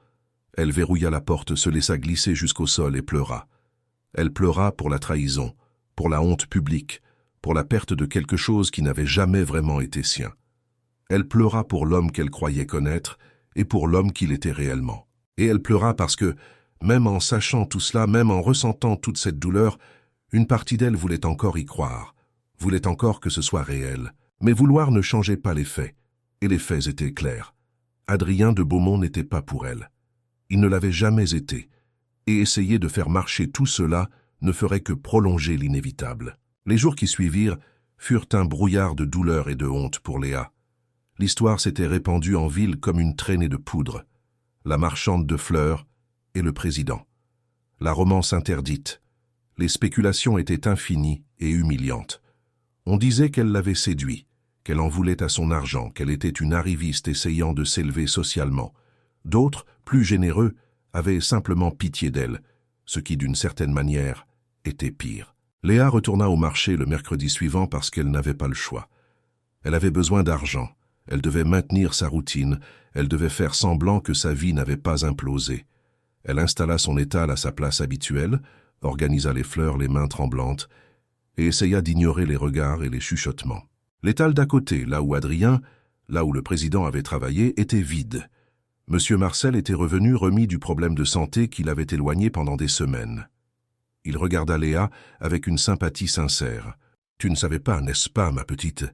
Elle verrouilla la porte, se laissa glisser jusqu'au sol et pleura. Elle pleura pour la trahison, pour la honte publique, pour la perte de quelque chose qui n'avait jamais vraiment été sien. Elle pleura pour l'homme qu'elle croyait connaître et pour l'homme qu'il était réellement. Et elle pleura parce que, même en sachant tout cela, même en ressentant toute cette douleur, une partie d'elle voulait encore y croire, voulait encore que ce soit réel. Mais vouloir ne changeait pas les faits, et les faits étaient clairs. Adrien de Beaumont n'était pas pour elle. Il ne l'avait jamais été, et essayer de faire marcher tout cela ne ferait que prolonger l'inévitable. Les jours qui suivirent furent un brouillard de douleur et de honte pour Léa. L'histoire s'était répandue en ville comme une traînée de poudre. La marchande de fleurs et le président. La romance interdite. Les spéculations étaient infinies et humiliantes. On disait qu'elle l'avait séduit, qu'elle en voulait à son argent, qu'elle était une arriviste essayant de s'élever socialement. D'autres, plus généreux, avaient simplement pitié d'elle, ce qui, d'une certaine manière, était pire. Léa retourna au marché le mercredi suivant parce qu'elle n'avait pas le choix. Elle avait besoin d'argent, elle devait maintenir sa routine, elle devait faire semblant que sa vie n'avait pas implosé. Elle installa son étal à sa place habituelle, organisa les fleurs les mains tremblantes, et essaya d'ignorer les regards et les chuchotements. L'étal d'à côté, là où Adrien, là où le président avait travaillé, était vide. Monsieur Marcel était revenu remis du problème de santé qui l'avait éloigné pendant des semaines. Il regarda Léa avec une sympathie sincère. « Tu ne savais pas, n'est-ce pas, ma petite ?»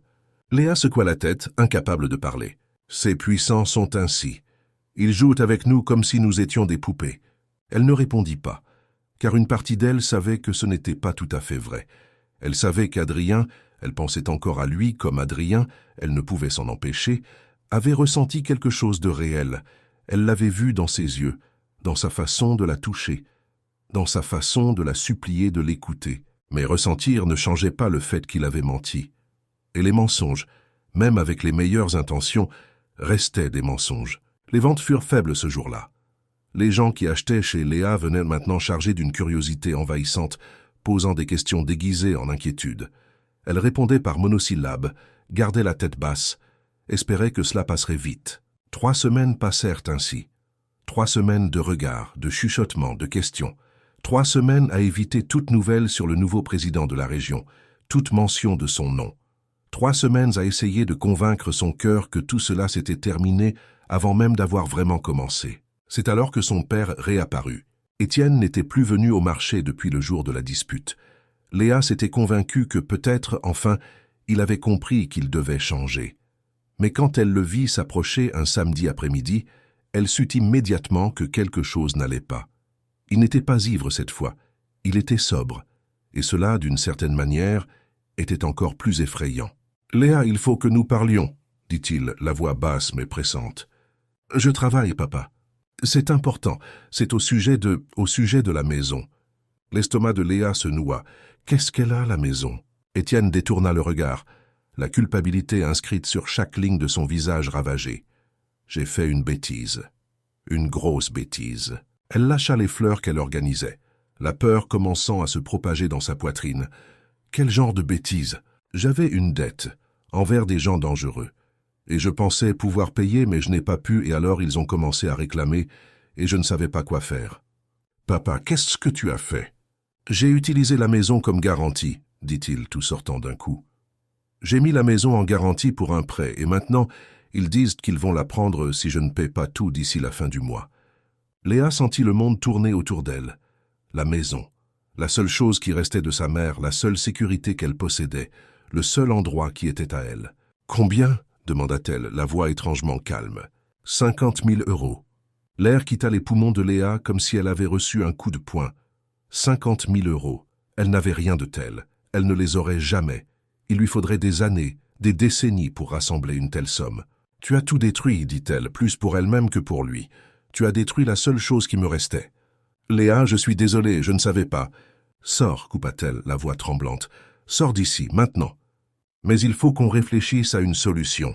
Léa secoua la tête, incapable de parler. « Ces puissants sont ainsi. Ils jouent avec nous comme si nous étions des poupées. » Elle ne répondit pas, car une partie d'elle savait que ce n'était pas tout à fait vrai. Elle savait qu'Adrien, elle pensait encore à lui comme Adrien, elle ne pouvait s'en empêcher, avait ressenti quelque chose de réel. Elle l'avait vu dans ses yeux, dans sa façon de la toucher, dans sa façon de la supplier de l'écouter. Mais ressentir ne changeait pas le fait qu'il avait menti. Et les mensonges, même avec les meilleures intentions, restaient des mensonges. Les ventes furent faibles ce jour-là. Les gens qui achetaient chez Léa venaient maintenant chargés d'une curiosité envahissante, posant des questions déguisées en inquiétude. Elle répondait par monosyllabes, gardait la tête basse, espérait que cela passerait vite. 3 semaines passèrent ainsi. 3 semaines de regards, de chuchotements, de questions. 3 semaines à éviter toute nouvelle sur le nouveau président de la région, toute mention de son nom. 3 semaines à essayer de convaincre son cœur que tout cela s'était terminé avant même d'avoir vraiment commencé. C'est alors que son père réapparut. Étienne n'était plus venu au marché depuis le jour de la dispute. Léa s'était convaincue que peut-être, enfin, il avait compris qu'il devait changer. Mais quand elle le vit s'approcher un samedi après-midi, elle sut immédiatement que quelque chose n'allait pas. Il n'était pas ivre cette fois, il était sobre, et cela, d'une certaine manière, était encore plus effrayant. « Léa, il faut que nous parlions, » dit-il, la voix basse mais pressante. « Je travaille, papa. C'est important, c'est au sujet de la maison. » L'estomac de Léa se noua. Qu'est-ce qu'elle a, la maison? Étienne détourna le regard, la culpabilité inscrite sur chaque ligne de son visage ravagé. J'ai fait une bêtise. Une grosse bêtise. Elle lâcha les fleurs qu'elle organisait, la peur commençant à se propager dans sa poitrine. Quel genre de bêtise? J'avais une dette, envers des gens dangereux. Et je pensais pouvoir payer, mais je n'ai pas pu, et alors ils ont commencé à réclamer, et je ne savais pas quoi faire. Papa, qu'est-ce que tu as fait? J'ai utilisé la maison comme garantie, dit-il, tout sortant d'un coup. J'ai mis la maison en garantie pour un prêt, et maintenant, ils disent qu'ils vont la prendre si je ne paie pas tout d'ici la fin du mois. Léa sentit le monde tourner autour d'elle. La maison, la seule chose qui restait de sa mère, la seule sécurité qu'elle possédait, le seul endroit qui était à elle. « Combien ?» demanda-t-elle, la voix étrangement calme. « 50 000 €. L'air quitta les poumons de Léa comme si elle avait reçu un coup de poing. 50 000 €. Elle n'avait rien de tel. Elle ne les aurait jamais. Il lui faudrait des années, des décennies pour rassembler une telle somme. « Tu as tout détruit, dit-elle, plus pour elle-même que pour lui. Tu as détruit la seule chose qui me restait. »« Léa, je suis désolée, je ne savais pas. »« Sors, coupa-t-elle, la voix tremblante. Sors d'ici, maintenant. Mais il faut qu'on réfléchisse à une solution. »«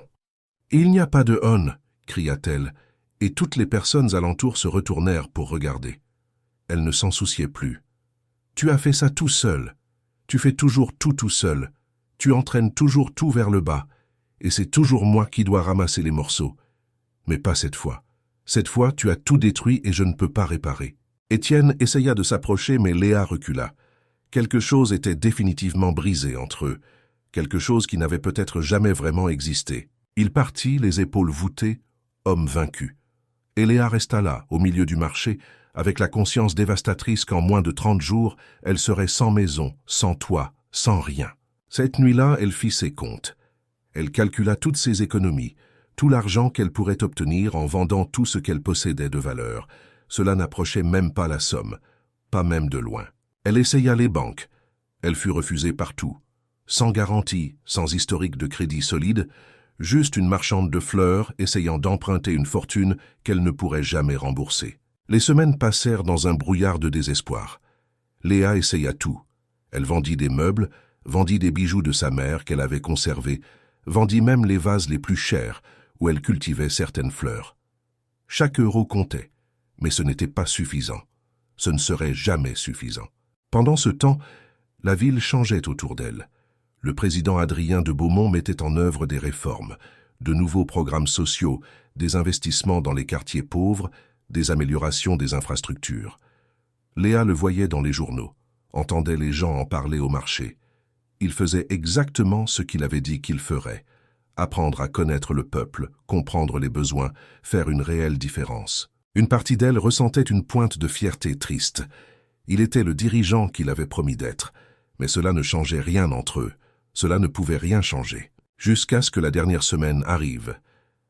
Il n'y a pas de on, cria-t-elle, et toutes les personnes alentour se retournèrent pour regarder. Elle ne s'en souciait plus. « Tu as fait ça tout seul. Tu fais toujours tout seul. Tu entraînes toujours tout vers le bas. Et c'est toujours moi qui dois ramasser les morceaux. Mais pas cette fois. Cette fois, tu as tout détruit et je ne peux pas réparer. » Étienne essaya de s'approcher, mais Léa recula. Quelque chose était définitivement brisé entre eux, quelque chose qui n'avait peut-être jamais vraiment existé. Il partit, les épaules voûtées, homme vaincu. Et Léa resta là, au milieu du marché, avec la conscience dévastatrice qu'en moins de 30 jours, elle serait sans maison, sans toit, sans rien. Cette nuit-là, elle fit ses comptes. Elle calcula toutes ses économies, tout l'argent qu'elle pourrait obtenir en vendant tout ce qu'elle possédait de valeur. Cela n'approchait même pas la somme, pas même de loin. Elle essaya les banques. Elle fut refusée partout. Sans garantie, sans historique de crédit solide, juste une marchande de fleurs essayant d'emprunter une fortune qu'elle ne pourrait jamais rembourser. Les semaines passèrent dans un brouillard de désespoir. Léa essaya tout. Elle vendit des meubles, vendit des bijoux de sa mère qu'elle avait conservés, vendit même les vases les plus chers où elle cultivait certaines fleurs. Chaque euro comptait, mais ce n'était pas suffisant. Ce ne serait jamais suffisant. Pendant ce temps, la ville changeait autour d'elle. Le président Adrien de Beaumont mettait en œuvre des réformes, de nouveaux programmes sociaux, des investissements dans les quartiers pauvres, des améliorations des infrastructures. Léa le voyait dans les journaux, entendait les gens en parler au marché. Il faisait exactement ce qu'il avait dit qu'il ferait. Apprendre à connaître le peuple, comprendre les besoins, faire une réelle différence. Une partie d'elle ressentait une pointe de fierté triste. Il était le dirigeant qu'il avait promis d'être, mais cela ne changeait rien entre eux. Cela ne pouvait rien changer. Jusqu'à ce que la dernière semaine arrive.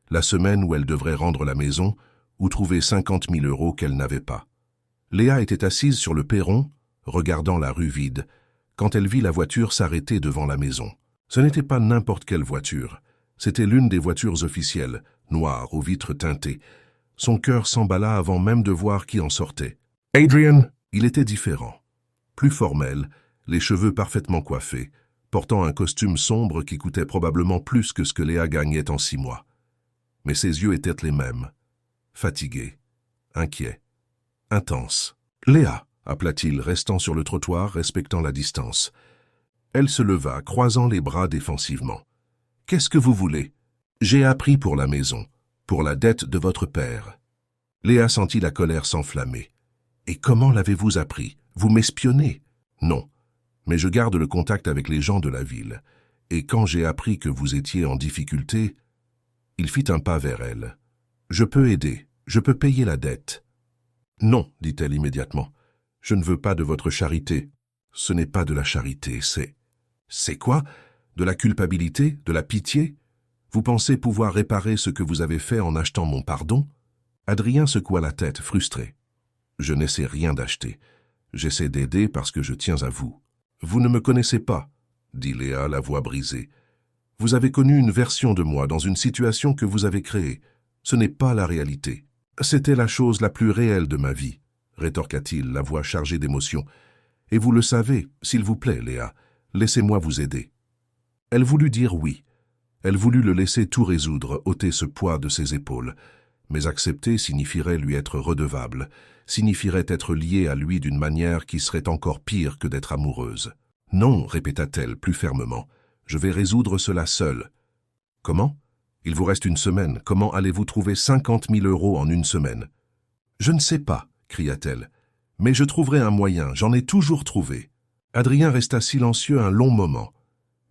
La semaine où elle devrait rendre la maison, ou trouver 50 000 € qu'elle n'avait pas. Léa était assise sur le perron, regardant la rue vide, quand elle vit la voiture s'arrêter devant la maison. Ce n'était pas n'importe quelle voiture. C'était l'une des voitures officielles, noire, aux vitres teintées. Son cœur s'emballa avant même de voir qui en sortait. « Adrian !» Il était différent. Plus formel, les cheveux parfaitement coiffés, portant un costume sombre qui coûtait probablement plus que ce que Léa gagnait en 6 mois. Mais ses yeux étaient les mêmes. Fatigués, inquiets, intenses. « Léa !» appela-t-il, restant sur le trottoir, respectant la distance. Elle se leva, croisant les bras défensivement. « Qu'est-ce que vous voulez ? J'ai appris pour la maison, pour la dette de votre père. » Léa sentit la colère s'enflammer. « Et comment l'avez-vous appris ? Vous m'espionnez ? » ?»« Non, mais je garde le contact avec les gens de la ville. Et quand j'ai appris que vous étiez en difficulté, il fit un pas vers elle. « Je peux aider, je peux payer la dette. » Non, dit-elle immédiatement. Je ne veux pas de votre charité. Ce n'est pas de la charité, c'est... C'est quoi? De la culpabilité? De la pitié? Vous pensez pouvoir réparer ce que vous avez fait en achetant mon pardon? Adrien secoua la tête, frustré. Je n'essaie rien d'acheter. J'essaie d'aider parce que je tiens à vous. Vous ne me connaissez pas, dit Léa, la voix brisée. Vous avez connu une version de moi dans une situation que vous avez créée. Ce n'est pas la réalité. C'était la chose la plus réelle de ma vie, rétorqua-t-il, la voix chargée d'émotion. Et vous le savez, s'il vous plaît, Léa, laissez-moi vous aider. Elle voulut dire oui. Elle voulut le laisser tout résoudre, ôter ce poids de ses épaules. Mais accepter signifierait lui être redevable, signifierait être liée à lui d'une manière qui serait encore pire que d'être amoureuse. Non, répéta-t-elle plus fermement, je vais résoudre cela seule. Comment? Il vous reste une semaine, comment allez-vous trouver 50 000 € en une semaine? Je ne sais pas, cria-t-elle, mais je trouverai un moyen, j'en ai toujours trouvé. Adrien resta silencieux un long moment,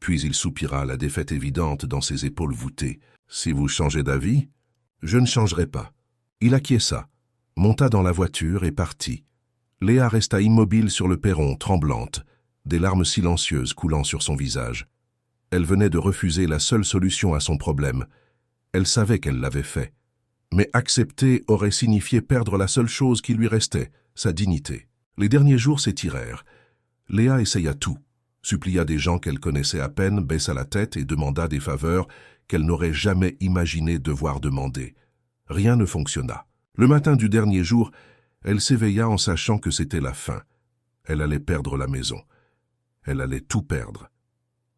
puis il soupira, la défaite évidente dans ses épaules voûtées. Si vous changez d'avis, je ne changerai pas. Il acquiesça, monta dans la voiture et partit. Léa resta immobile sur le perron, tremblante, des larmes silencieuses coulant sur son visage. Elle venait de refuser la seule solution à son problème. Elle savait qu'elle l'avait fait. Mais accepter aurait signifié perdre la seule chose qui lui restait, sa dignité. Les derniers jours s'étirèrent. Léa essaya tout, supplia des gens qu'elle connaissait à peine, baissa la tête et demanda des faveurs qu'elle n'aurait jamais imaginé devoir demander. Rien ne fonctionna. Le matin du dernier jour, elle s'éveilla en sachant que c'était la fin. Elle allait perdre la maison. Elle allait tout perdre.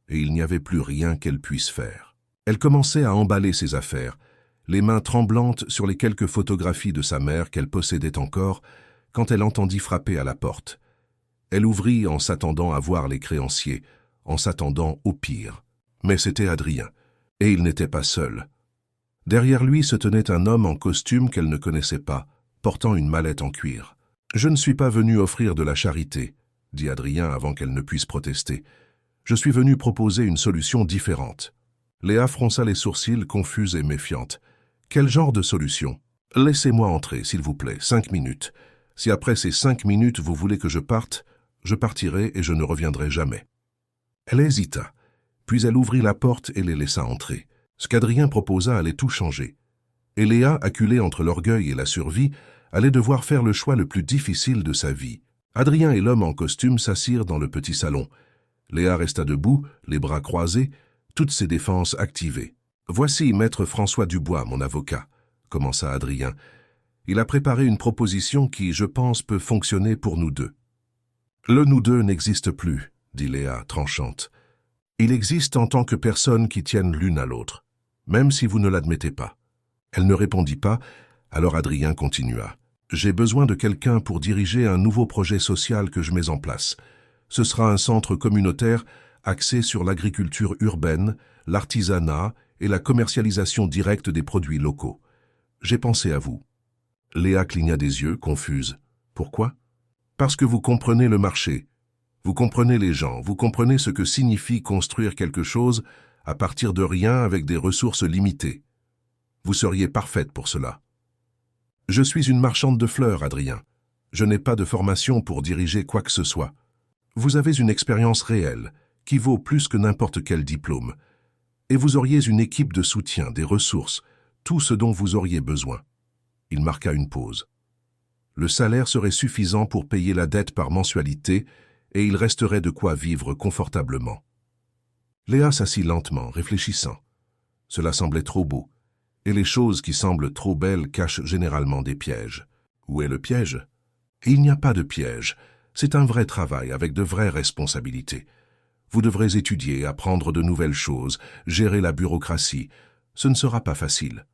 Et il n'y avait plus rien qu'elle puisse faire. Elle commençait à emballer ses affaires, les mains tremblantes sur les quelques photographies de sa mère qu'elle possédait encore, quand elle entendit frapper à la porte. Elle ouvrit en s'attendant à voir les créanciers, en s'attendant au pire. Mais c'était Adrien, et il n'était pas seul. Derrière lui se tenait un homme en costume qu'elle ne connaissait pas, portant une mallette en cuir. « Je ne suis pas venu offrir de la charité », dit Adrien avant qu'elle ne puisse protester. « Je suis venu proposer une solution différente. » Léa fronça les sourcils, confuse et méfiante. « Quel genre de solution? Laissez-moi entrer, s'il vous plaît, 5 minutes. Si après ces 5 minutes vous voulez que je parte, je partirai et je ne reviendrai jamais. » Elle hésita, puis elle ouvrit la porte et les laissa entrer. Ce qu'Adrien proposa allait tout changer. Et Léa, acculée entre l'orgueil et la survie, allait devoir faire le choix le plus difficile de sa vie. Adrien et l'homme en costume s'assirent dans le petit salon. Léa resta debout, les bras croisés, toutes ses défenses activées. « Voici maître François Dubois, mon avocat », commença Adrien. « Il a préparé une proposition qui, je pense, peut fonctionner pour nous deux. »« Le nous deux n'existe plus, » dit Léa, tranchante. « Il existe en tant que personnes qui tiennent l'une à l'autre, même si vous ne l'admettez pas. » Elle ne répondit pas, alors Adrien continua. « J'ai besoin de quelqu'un pour diriger un nouveau projet social que je mets en place. Ce sera un centre communautaire axé sur l'agriculture urbaine, l'artisanat et la commercialisation directe des produits locaux. J'ai pensé à vous. » Léa cligna des yeux, confuse. « Pourquoi? » « Parce que vous comprenez le marché. Vous comprenez les gens, vous comprenez ce que signifie construire quelque chose à partir de rien avec des ressources limitées. Vous seriez parfaite pour cela. » « Je suis une marchande de fleurs, Adrien. Je n'ai pas de formation pour diriger quoi que ce soit. Vous avez une expérience réelle, qui vaut plus que n'importe quel diplôme. Et vous auriez une équipe de soutien, des ressources, tout ce dont vous auriez besoin. » Il marqua une pause. Le salaire serait suffisant pour payer la dette par mensualité et il resterait de quoi vivre confortablement. Léa s'assit lentement, réfléchissant. Cela semblait trop beau, et les choses qui semblent trop belles cachent généralement des pièges. Où est le piège? Il n'y a pas de piège. C'est un vrai travail avec de vraies responsabilités. Vous devrez étudier, apprendre de nouvelles choses, gérer la bureaucratie. Ce ne sera pas facile.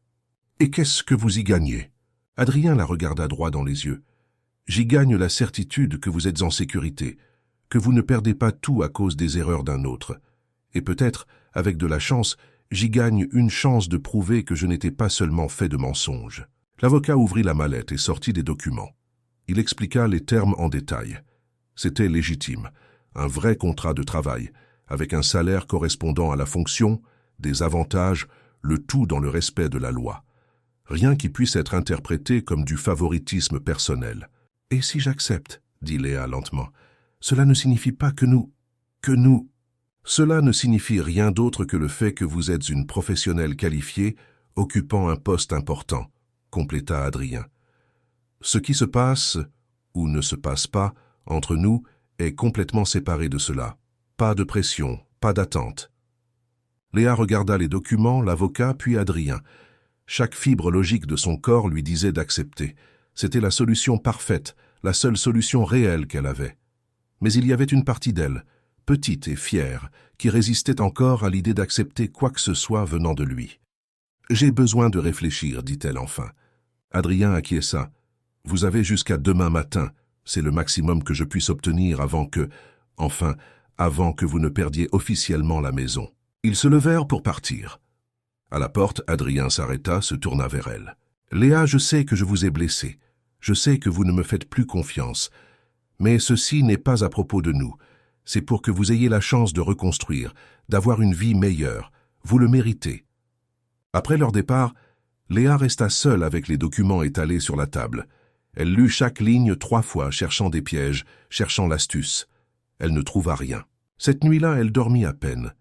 Et qu'est-ce que vous y gagnez? Adrien la regarda droit dans les yeux. J'y gagne la certitude que vous êtes en sécurité, que vous ne perdez pas tout à cause des erreurs d'un autre. Et peut-être, avec de la chance, j'y gagne une chance de prouver que je n'étais pas seulement fait de mensonges. L'avocat ouvrit la mallette et sortit des documents. Il expliqua les termes en détail. C'était légitime, un vrai contrat de travail, avec un salaire correspondant à la fonction, des avantages, le tout dans le respect de la loi. Rien qui puisse être interprété comme du favoritisme personnel. « Et si j'accepte » dit Léa lentement. « Cela ne signifie pas que nous... Cela ne signifie rien d'autre que le fait que vous êtes une professionnelle qualifiée, occupant un poste important, » compléta Adrien. « Ce qui se passe, ou ne se passe pas, entre nous, est complètement séparé de cela. Pas de pression, pas d'attente. » Léa regarda les documents, l'avocat, puis Adrien. Chaque fibre logique de son corps lui disait d'accepter. C'était la solution parfaite, la seule solution réelle qu'elle avait. Mais il y avait une partie d'elle, petite et fière, qui résistait encore à l'idée d'accepter quoi que ce soit venant de lui. « J'ai besoin de réfléchir, dit-elle enfin. Adrien acquiesça. « Vous avez jusqu'à demain matin. C'est le maximum que je puisse obtenir avant que vous ne perdiez officiellement la maison. » Ils se levèrent pour partir. À la porte, Adrien s'arrêta, se tourna vers elle. « Léa, je sais que je vous ai blessée. Je sais que vous ne me faites plus confiance. Mais ceci n'est pas à propos de nous. C'est pour que vous ayez la chance de reconstruire, d'avoir une vie meilleure. Vous le méritez. » Après leur départ, Léa resta seule avec les documents étalés sur la table. Elle lut chaque ligne 3 fois, cherchant des pièges, cherchant l'astuce. Elle ne trouva rien. Cette nuit-là, elle dormit à peine.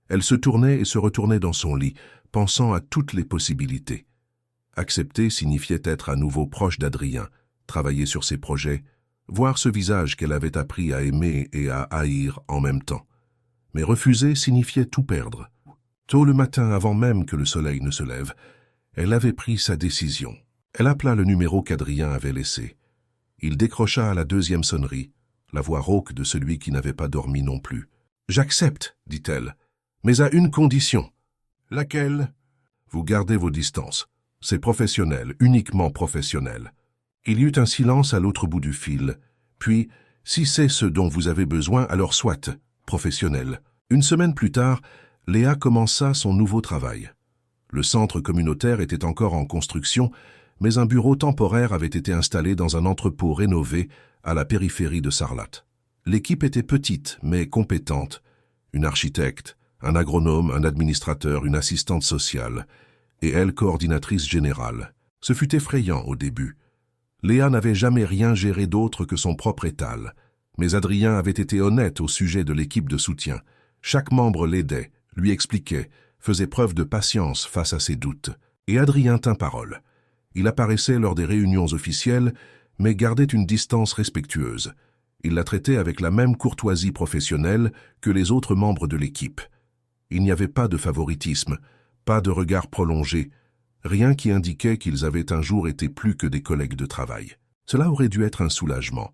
Elle se tournait et se retournait dans son lit, pensant à toutes les possibilités. Accepter signifiait être à nouveau proche d'Adrien, travailler sur ses projets, voir ce visage qu'elle avait appris à aimer et à haïr en même temps. Mais refuser signifiait tout perdre. Tôt le matin, avant même que le soleil ne se lève, elle avait pris sa décision. Elle appela le numéro qu'Adrien avait laissé. Il décrocha à la 2e sonnerie, la voix rauque de celui qui n'avait pas dormi non plus. « J'accepte, dit-elle, mais à une condition. »« Laquelle ?»« Vous gardez vos distances. C'est professionnel, uniquement professionnel. » Il y eut un silence à l'autre bout du fil. Puis, « Si c'est ce dont vous avez besoin, alors soit, professionnel. » Une semaine plus tard, Léa commença son nouveau travail. Le centre communautaire était encore en construction, mais un bureau temporaire avait été installé dans un entrepôt rénové à la périphérie de Sarlat. L'équipe était petite, mais compétente. Une architecte, un agronome, un administrateur, une assistante sociale, et elle coordinatrice générale. Ce fut effrayant au début. Léa n'avait jamais rien géré d'autre que son propre étal, mais Adrien avait été honnête au sujet de l'équipe de soutien. Chaque membre l'aidait, lui expliquait, faisait preuve de patience face à ses doutes. Et Adrien tint parole. Il apparaissait lors des réunions officielles, mais gardait une distance respectueuse. Il la traitait avec la même courtoisie professionnelle que les autres membres de l'équipe. Il n'y avait pas de favoritisme, pas de regard prolongé, rien qui indiquait qu'ils avaient un jour été plus que des collègues de travail. Cela aurait dû être un soulagement.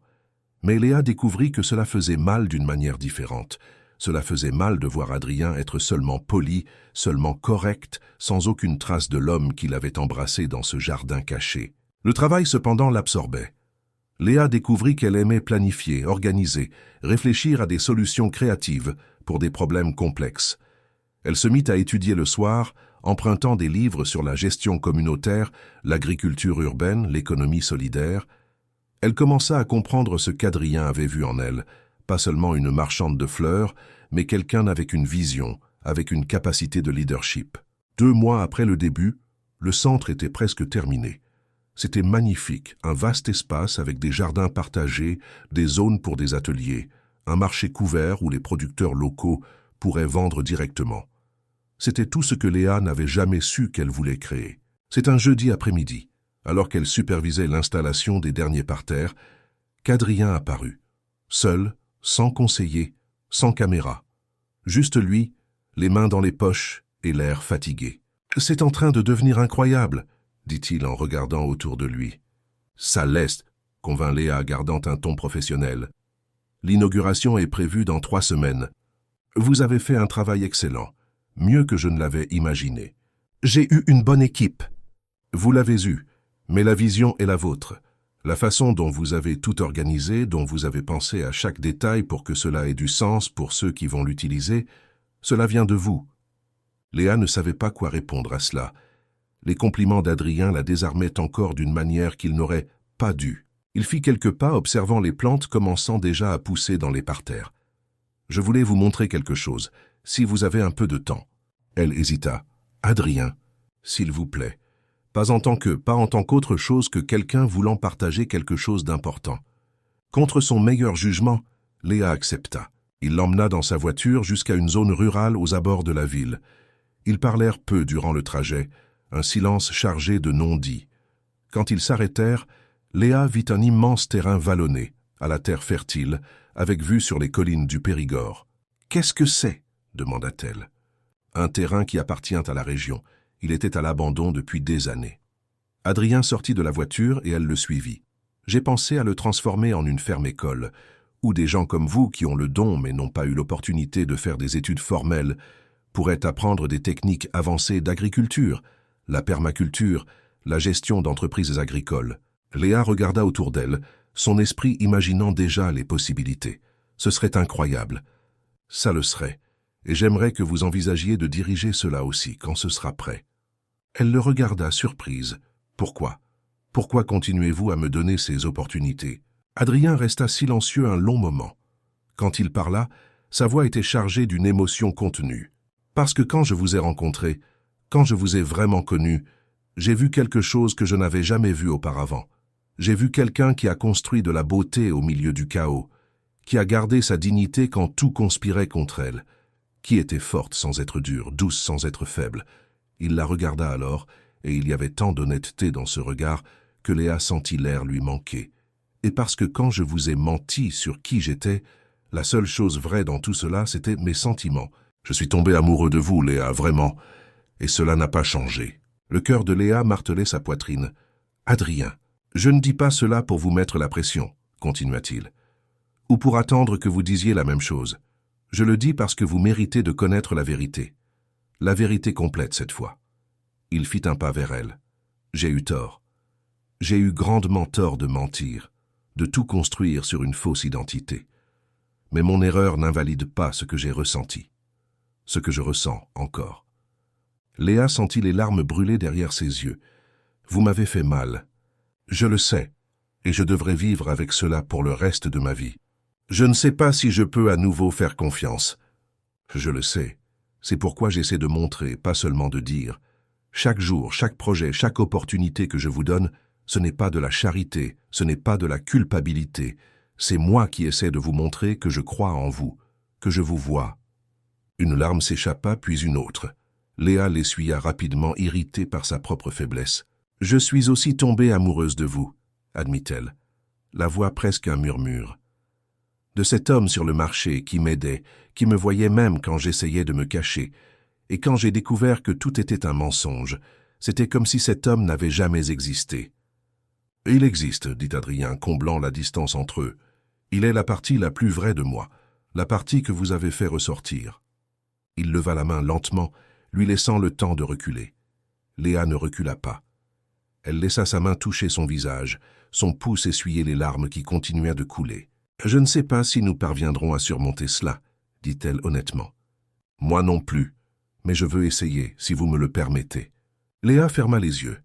Mais Léa découvrit que cela faisait mal d'une manière différente. Cela faisait mal de voir Adrien être seulement poli, seulement correct, sans aucune trace de l'homme qui l'avait embrassé dans ce jardin caché. Le travail cependant l'absorbait. Léa découvrit qu'elle aimait planifier, organiser, réfléchir à des solutions créatives pour des problèmes complexes. Elle se mit à étudier le soir, empruntant des livres sur la gestion communautaire, l'agriculture urbaine, l'économie solidaire. Elle commença à comprendre ce qu'Adrien avait vu en elle, pas seulement une marchande de fleurs, mais quelqu'un avec une vision, avec une capacité de leadership. 2 mois après le début, le centre était presque terminé. C'était magnifique, un vaste espace avec des jardins partagés, des zones pour des ateliers, un marché couvert où les producteurs locaux pourraient vendre directement. C'était tout ce que Léa n'avait jamais su qu'elle voulait créer. C'est un jeudi après-midi, alors qu'elle supervisait l'installation des derniers parterres, qu'Adrien apparut, seul, sans conseiller, sans caméra. Juste lui, les mains dans les poches et l'air fatigué. « C'est en train de devenir incroyable », dit-il en regardant autour de lui. « Ça l'est », convint Léa, gardant un ton professionnel. « L'inauguration est prévue dans 3 semaines. Vous avez fait un travail excellent, mieux que je ne l'avais imaginé. J'ai eu une bonne équipe. Vous l'avez eue, mais la vision est la vôtre. La façon dont vous avez tout organisé, dont vous avez pensé à chaque détail pour que cela ait du sens pour ceux qui vont l'utiliser, cela vient de vous. » Léa ne savait pas quoi répondre à cela. Les compliments d'Adrien la désarmaient encore d'une manière qu'il n'aurait pas dû. Il fit quelques pas, observant les plantes commençant déjà à pousser dans les parterres. « Je voulais vous montrer quelque chose, si vous avez un peu de temps. » Elle hésita. « Adrien, s'il vous plaît. Pas en tant qu'autre chose que quelqu'un voulant partager quelque chose d'important. Contre son meilleur jugement, Léa accepta. Il l'emmena dans sa voiture jusqu'à une zone rurale aux abords de la ville. Ils parlèrent peu durant le trajet, un silence chargé de non-dits. Quand ils s'arrêtèrent, Léa vit un immense terrain vallonné, à la terre fertile, avec vue sur les collines du Périgord. « Qu'est-ce que c'est » demanda-t-elle. « Un terrain qui appartient à la région. Il était à l'abandon depuis des années. » Adrien sortit de la voiture et elle le suivit. « J'ai pensé à le transformer en une ferme-école, où des gens comme vous qui ont le don mais n'ont pas eu l'opportunité de faire des études formelles pourraient apprendre des techniques avancées d'agriculture, la permaculture, la gestion d'entreprises agricoles. » Léa regarda autour d'elle, son esprit imaginant déjà les possibilités. Ce serait incroyable. Ça le serait, et j'aimerais que vous envisagiez de diriger cela aussi quand ce sera prêt. Elle le regarda surprise. Pourquoi? Pourquoi continuez-vous à me donner ces opportunités? Adrien resta silencieux un long moment. Quand il parla, sa voix était chargée d'une émotion contenue. Parce que quand je vous ai rencontré, quand je vous ai vraiment connu, j'ai vu quelque chose que je n'avais jamais vu auparavant. J'ai vu quelqu'un qui a construit de la beauté au milieu du chaos, qui a gardé sa dignité quand tout conspirait contre elle, qui était forte sans être dure, douce sans être faible. Il la regarda alors, et il y avait tant d'honnêteté dans ce regard que Léa sentit l'air lui manquer. Et parce que quand je vous ai menti sur qui j'étais, la seule chose vraie dans tout cela, c'était mes sentiments. Je suis tombé amoureux de vous, Léa, vraiment, et cela n'a pas changé. Le cœur de Léa martelait sa poitrine. Adrien, je ne dis pas cela pour vous mettre la pression, continua-t-il, ou pour attendre que vous disiez la même chose. Je le dis parce que vous méritez de connaître la vérité. La vérité complète cette fois. Il fit un pas vers elle. J'ai eu tort. J'ai eu grandement tort de mentir, de tout construire sur une fausse identité. Mais mon erreur n'invalide pas ce que j'ai ressenti, ce que je ressens encore. Léa sentit les larmes brûler derrière ses yeux. Vous m'avez fait mal. Je le sais, et je devrais vivre avec cela pour le reste de ma vie. Je ne sais pas si je peux à nouveau faire confiance. Je le sais. C'est pourquoi j'essaie de montrer, pas seulement de dire. Chaque jour, chaque projet, chaque opportunité que je vous donne, ce n'est pas de la charité, ce n'est pas de la culpabilité. C'est moi qui essaie de vous montrer que je crois en vous, que je vous vois. Une larme s'échappa, puis une autre. Léa l'essuya rapidement, irritée par sa propre faiblesse. « Je suis aussi tombée amoureuse de vous, » admit-elle, la voix presque un murmure. De cet homme sur le marché qui m'aidait, qui me voyait même quand j'essayais de me cacher. Et quand j'ai découvert que tout était un mensonge, c'était comme si cet homme n'avait jamais existé. « Il existe, » dit Adrien, comblant la distance entre eux. « Il est la partie la plus vraie de moi, la partie que vous avez fait ressortir. » Il leva la main lentement, lui laissant le temps de reculer. Léa ne recula pas. Elle laissa sa main toucher son visage, son pouce essuyer les larmes qui continuaient de couler. « Je ne sais pas si nous parviendrons à surmonter cela, » dit-elle honnêtement. « Moi non plus, mais je veux essayer, si vous me le permettez. » Léa ferma les yeux,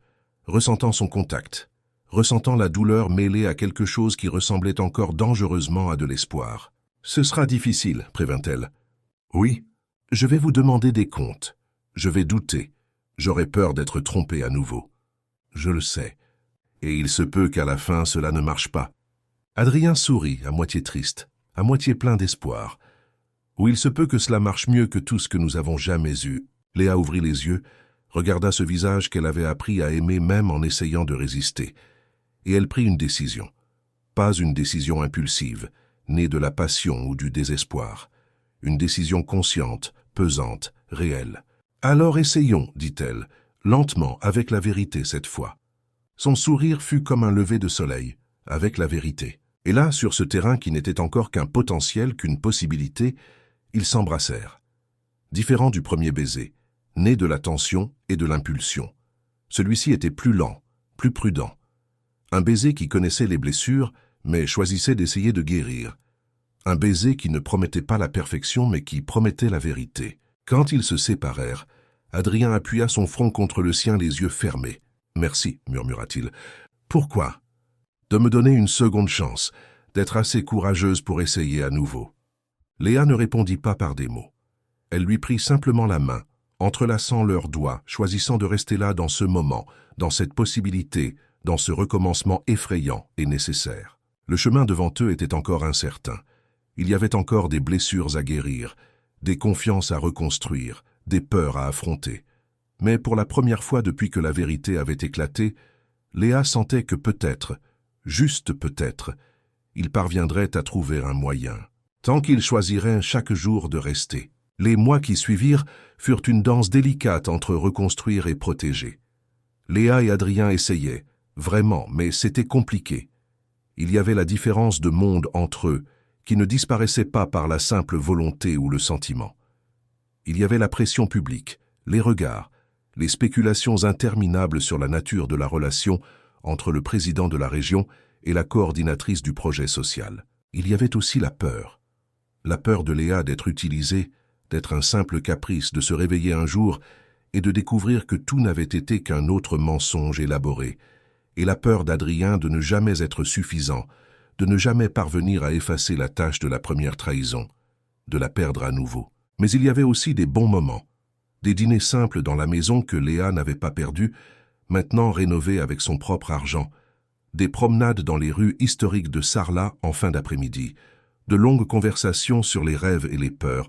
ressentant son contact, ressentant la douleur mêlée à quelque chose qui ressemblait encore dangereusement à de l'espoir. « Ce sera difficile, » prévint-elle. « Oui, je vais vous demander des comptes. Je vais douter. J'aurai peur d'être trompée à nouveau. Je le sais. Et il se peut qu'à la fin, cela ne marche pas. » Adrien sourit, à moitié triste, à moitié plein d'espoir. « Ou il se peut que cela marche mieux que tout ce que nous avons jamais eu. » Léa ouvrit les yeux, regarda ce visage qu'elle avait appris à aimer même en essayant de résister. Et elle prit une décision. Pas une décision impulsive, née de la passion ou du désespoir. Une décision consciente, pesante, réelle. « Alors essayons, » dit-elle, lentement, avec la vérité cette fois. Son sourire fut comme un lever de soleil, avec la vérité. Et là, sur ce terrain qui n'était encore qu'un potentiel, qu'une possibilité, ils s'embrassèrent. Différent du premier baiser, né de la tension et de l'impulsion. Celui-ci était plus lent, plus prudent. Un baiser qui connaissait les blessures, mais choisissait d'essayer de guérir. Un baiser qui ne promettait pas la perfection, mais qui promettait la vérité. Quand ils se séparèrent, Adrien appuya son front contre le sien, les yeux fermés. « Merci, » murmura-t-il. « Pourquoi ?»« De me donner une seconde chance, d'être assez courageuse pour essayer à nouveau. » Léa ne répondit pas par des mots. Elle lui prit simplement la main, entrelaçant leurs doigts, choisissant de rester là dans ce moment, dans cette possibilité, dans ce recommencement effrayant et nécessaire. Le chemin devant eux était encore incertain. Il y avait encore des blessures à guérir, des confiances à reconstruire, des peurs à affronter. Mais pour la première fois depuis que la vérité avait éclaté, Léa sentait que peut-être, juste peut-être, il parviendrait à trouver un moyen. Tant qu'il choisirait chaque jour de rester. Les mois qui suivirent furent une danse délicate entre reconstruire et protéger. Léa et Adrien essayaient, vraiment, mais c'était compliqué. Il y avait la différence de monde entre eux, qui ne disparaissait pas par la simple volonté ou le sentiment. Il y avait la pression publique, les regards, les spéculations interminables sur la nature de la relation entre le président de la région et la coordinatrice du projet social. Il y avait aussi la peur de Léa d'être utilisée, d'être un simple caprice, de se réveiller un jour et de découvrir que tout n'avait été qu'un autre mensonge élaboré, et la peur d'Adrien de ne jamais être suffisant, de ne jamais parvenir à effacer la tâche de la première trahison, de la perdre à nouveau. Mais il y avait aussi des bons moments, des dîners simples dans la maison que Léa n'avait pas perdus, maintenant rénovés avec son propre argent, des promenades dans les rues historiques de Sarlat en fin d'après-midi, de longues conversations sur les rêves et les peurs,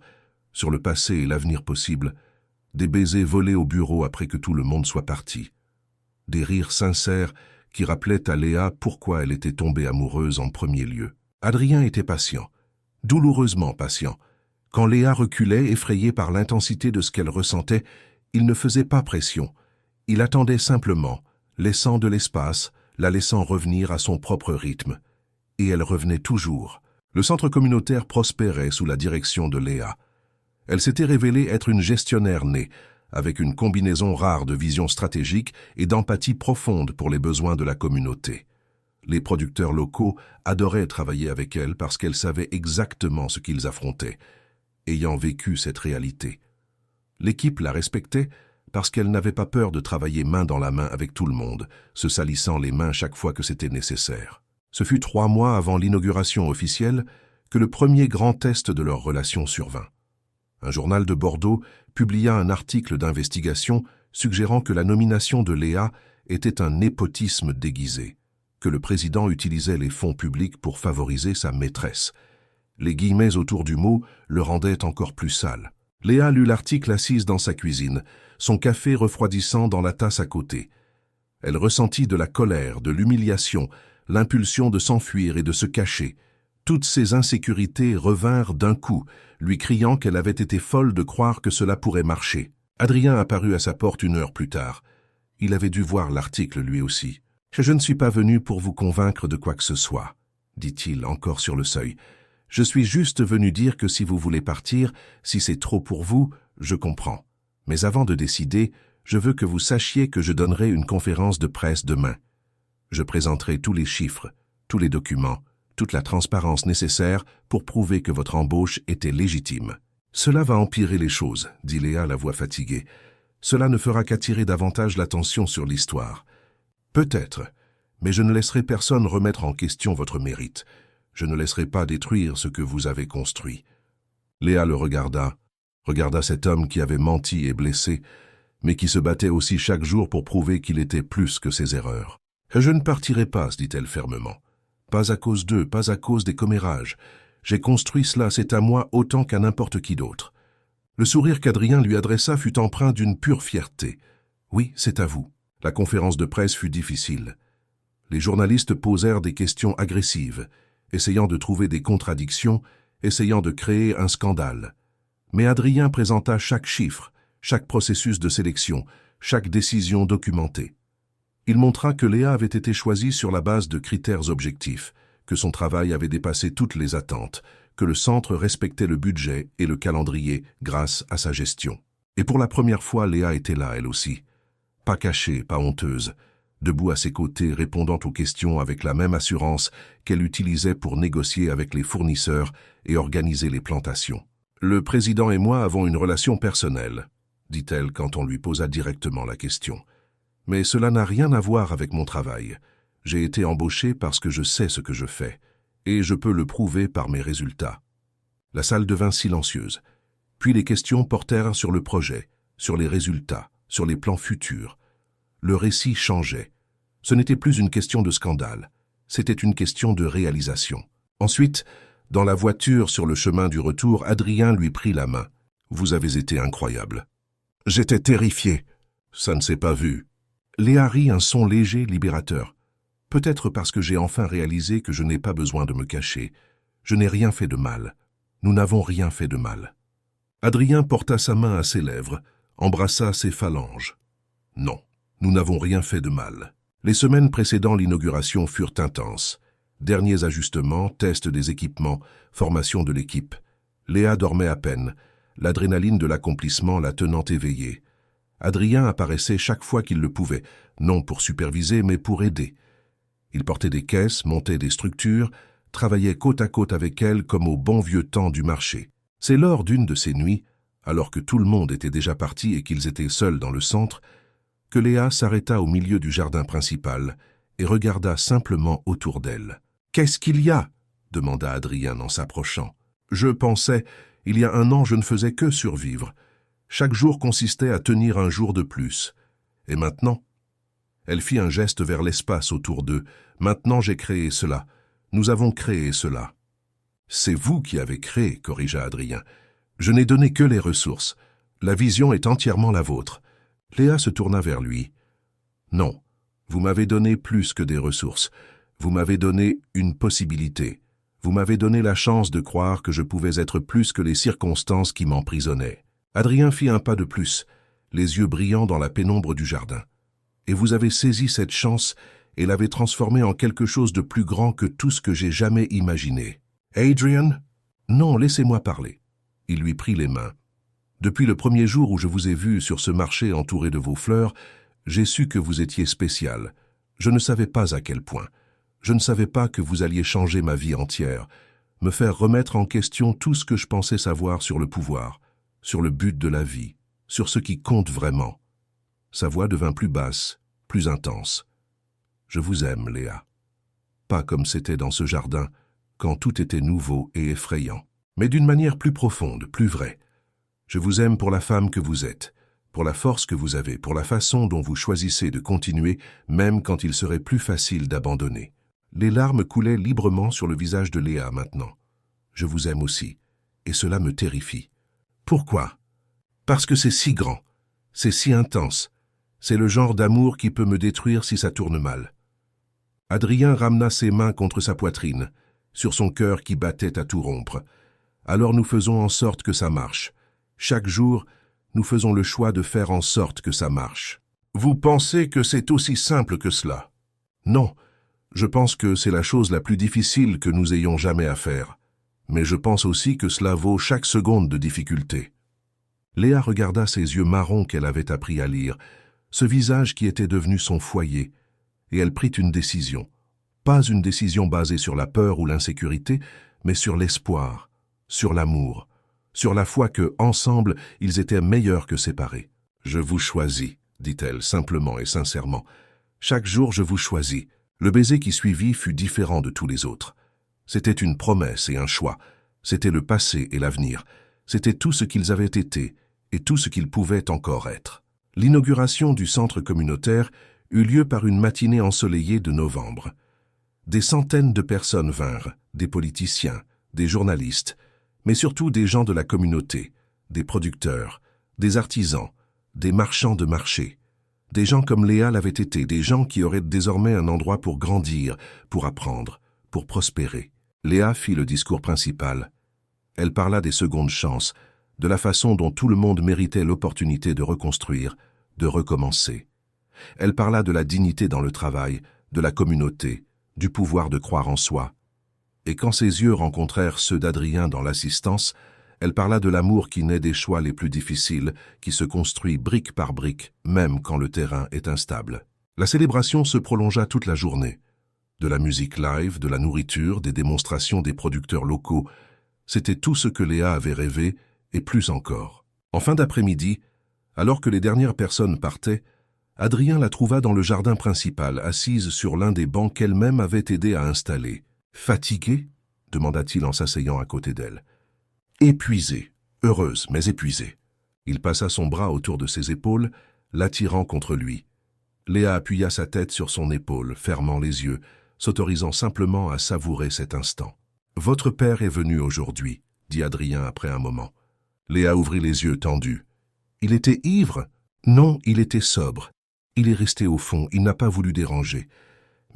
sur le passé et l'avenir possible, des baisers volés au bureau après que tout le monde soit parti, des rires sincères qui rappelaient à Léa pourquoi elle était tombée amoureuse en premier lieu. Adrien était patient, douloureusement patient. Quand Léa reculait, effrayée par l'intensité de ce qu'elle ressentait, il ne faisait pas pression. Il attendait simplement, laissant de l'espace, la laissant revenir à son propre rythme. Et elle revenait toujours. Le centre communautaire prospérait sous la direction de Léa. Elle s'était révélée être une gestionnaire née, avec une combinaison rare de vision stratégique et d'empathie profonde pour les besoins de la communauté. Les producteurs locaux adoraient travailler avec elle parce qu'elle savait exactement ce qu'ils affrontaient, ayant vécu cette réalité. L'équipe la respectait parce qu'elle n'avait pas peur de travailler main dans la main avec tout le monde, se salissant les mains chaque fois que c'était nécessaire. Ce fut 3 mois avant l'inauguration officielle que le premier grand test de leur relation survint. Un journal de Bordeaux publia un article d'investigation suggérant que la nomination de Léa était un népotisme déguisé, que le président utilisait les fonds publics pour favoriser sa maîtresse. Les guillemets autour du mot le rendaient encore plus sale. Léa lut l'article assise dans sa cuisine, son café refroidissant dans la tasse à côté. Elle ressentit de la colère, de l'humiliation, l'impulsion de s'enfuir et de se cacher. Toutes ces insécurités revinrent d'un coup, lui criant qu'elle avait été folle de croire que cela pourrait marcher. Adrien apparut à sa porte 1 heure plus tard. Il avait dû voir l'article lui aussi. « Je ne suis pas venu pour vous convaincre de quoi que ce soit, » dit-il encore sur le seuil. « Je suis juste venu dire que si vous voulez partir, si c'est trop pour vous, je comprends. Mais avant de décider, je veux que vous sachiez que je donnerai une conférence de presse demain. Je présenterai tous les chiffres, tous les documents, toute la transparence nécessaire pour prouver que votre embauche était légitime. Cela va empirer les choses, dit Léa, la voix fatiguée. Cela ne fera qu'attirer davantage l'attention sur l'histoire. Peut-être, mais je ne laisserai personne remettre en question votre mérite. Je ne laisserai pas détruire ce que vous avez construit. » Léa le regarda cet homme qui avait menti et blessé, mais qui se battait aussi chaque jour pour prouver qu'il était plus que ses erreurs. « Je ne partirai pas, dit-elle fermement. Pas à cause d'eux, pas à cause des commérages. J'ai construit cela, c'est à moi autant qu'à n'importe qui d'autre. » Le sourire qu'Adrien lui adressa fut empreint d'une pure fierté. « Oui, c'est à vous. » La conférence de presse fut difficile. Les journalistes posèrent des questions agressives, essayant de trouver des contradictions, essayant de créer un scandale. Mais Adrien présenta chaque chiffre, chaque processus de sélection, chaque décision documentée. Il montra que Léa avait été choisie sur la base de critères objectifs, que son travail avait dépassé toutes les attentes, que le centre respectait le budget et le calendrier grâce à sa gestion. Et pour la première fois, Léa était là, elle aussi. Pas cachée, pas honteuse, debout à ses côtés, répondant aux questions avec la même assurance qu'elle utilisait pour négocier avec les fournisseurs et organiser les plantations. « Le président et moi avons une relation personnelle, » dit-elle quand on lui posa directement la question. « Mais cela n'a rien à voir avec mon travail. J'ai été embauchée parce que je sais ce que je fais, et je peux le prouver par mes résultats. » La salle devint silencieuse. Puis les questions portèrent sur le projet, sur les résultats, sur les plans futurs. Le récit changeait. Ce n'était plus une question de scandale, c'était une question de réalisation. Ensuite, dans la voiture sur le chemin du retour, Adrien lui prit la main. « Vous avez été incroyable. » J'étais terrifié. Ça ne s'est pas vu. Léa rit un son léger, libérateur. Peut-être parce que j'ai enfin réalisé que je n'ai pas besoin de me cacher. Je n'ai rien fait de mal. Nous n'avons rien fait de mal. Adrien porta sa main à ses lèvres, embrassa ses phalanges. Non, nous n'avons rien fait de mal. Les semaines précédant l'inauguration furent intenses. Derniers ajustements, tests des équipements, formation de l'équipe. Léa dormait à peine, l'adrénaline de l'accomplissement la tenant éveillée. Adrien apparaissait chaque fois qu'il le pouvait, non pour superviser, mais pour aider. Il portait des caisses, montait des structures, travaillait côte à côte avec elle comme au bon vieux temps du marché. C'est lors d'une de ces nuits, alors que tout le monde était déjà parti et qu'ils étaient seuls dans le centre, que Léa s'arrêta au milieu du jardin principal et regarda simplement autour d'elle. « Qu'est-ce qu'il y a ?» demanda Adrien en s'approchant. « Je pensais, il y a un an je ne faisais que survivre. Chaque jour consistait à tenir un jour de plus. Et maintenant ?» Elle fit un geste vers l'espace autour d'eux. « Maintenant j'ai créé cela. Nous avons créé cela. » « C'est vous qui avez créé, corrigea Adrien. Je n'ai donné que les ressources. La vision est entièrement la vôtre. » Léa se tourna vers lui. « Non, vous m'avez donné plus que des ressources. Vous m'avez donné une possibilité. Vous m'avez donné la chance de croire que je pouvais être plus que les circonstances qui m'emprisonnaient. » Adrien fit un pas de plus, les yeux brillants dans la pénombre du jardin. « Et vous avez saisi cette chance et l'avez transformée en quelque chose de plus grand que tout ce que j'ai jamais imaginé. » « Adrian ?»« Non, laissez-moi parler. » Il lui prit les mains. « Depuis le premier jour où je vous ai vu sur ce marché entouré de vos fleurs, j'ai su que vous étiez spécial. Je ne savais pas à quel point. Je ne savais pas que vous alliez changer ma vie entière, me faire remettre en question tout ce que je pensais savoir sur le pouvoir, sur le but de la vie, sur ce qui compte vraiment. » Sa voix devint plus basse, plus intense. « Je vous aime, Léa. Pas comme c'était dans ce jardin, quand tout était nouveau et effrayant, mais d'une manière plus profonde, plus vraie. Je vous aime pour la femme que vous êtes, pour la force que vous avez, pour la façon dont vous choisissez de continuer, même quand il serait plus facile d'abandonner. » Les larmes coulaient librement sur le visage de Léa maintenant. « Je vous aime aussi, et cela me terrifie. » « Pourquoi ? » « Parce que c'est si grand, c'est si intense. C'est le genre d'amour qui peut me détruire si ça tourne mal. » Adrien ramena ses mains contre sa poitrine, sur son cœur qui battait à tout rompre. « Alors nous faisons en sorte que ça marche. Chaque jour, nous faisons le choix de faire en sorte que ça marche. » « Vous pensez que c'est aussi simple que cela ? » « Non, je pense que c'est la chose la plus difficile que nous ayons jamais à faire. Mais je pense aussi que cela vaut chaque seconde de difficulté. » Léa regarda ses yeux marrons qu'elle avait appris à lire, ce visage qui était devenu son foyer, et elle prit une décision. Pas une décision basée sur la peur ou l'insécurité, mais sur l'espoir, sur l'amour, sur la foi que, ensemble, ils étaient meilleurs que séparés. « Je vous choisis, » dit-elle simplement et sincèrement. « Chaque jour, je vous choisis. » Le baiser qui suivit fut différent de tous les autres. C'était une promesse et un choix. C'était le passé et l'avenir. C'était tout ce qu'ils avaient été et tout ce qu'ils pouvaient encore être. L'inauguration du centre communautaire eut lieu par une matinée ensoleillée de novembre. Des centaines de personnes vinrent, des politiciens, des journalistes, mais surtout des gens de la communauté, des producteurs, des artisans, des marchands de marché. Des gens comme Léa l'avaient été, des gens qui auraient désormais un endroit pour grandir, pour apprendre, pour prospérer. Léa fit le discours principal. Elle parla des secondes chances, de la façon dont tout le monde méritait l'opportunité de reconstruire, de recommencer. Elle parla de la dignité dans le travail, de la communauté, du pouvoir de croire en soi. Et quand ses yeux rencontrèrent ceux d'Adrien dans l'assistance, elle parla de l'amour qui naît des choix les plus difficiles, qui se construit brique par brique, même quand le terrain est instable. La célébration se prolongea toute la journée. De la musique live, de la nourriture, des démonstrations des producteurs locaux. C'était tout ce que Léa avait rêvé, et plus encore. En fin d'après-midi, alors que les dernières personnes partaient, Adrien la trouva dans le jardin principal, assise sur l'un des bancs qu'elle-même avait aidé à installer. « Fatiguée ?» demanda-t-il en s'asseyant à côté d'elle. « Épuisée, heureuse mais épuisée. » Il passa son bras autour de ses épaules, l'attirant contre lui. Léa appuya sa tête sur son épaule, fermant les yeux, s'autorisant simplement à savourer cet instant. « Votre père est venu aujourd'hui », dit Adrien après un moment. Léa ouvrit les yeux tendus. « Il était ivre ?» ?»« Non, il était sobre. Il est resté au fond, il n'a pas voulu déranger.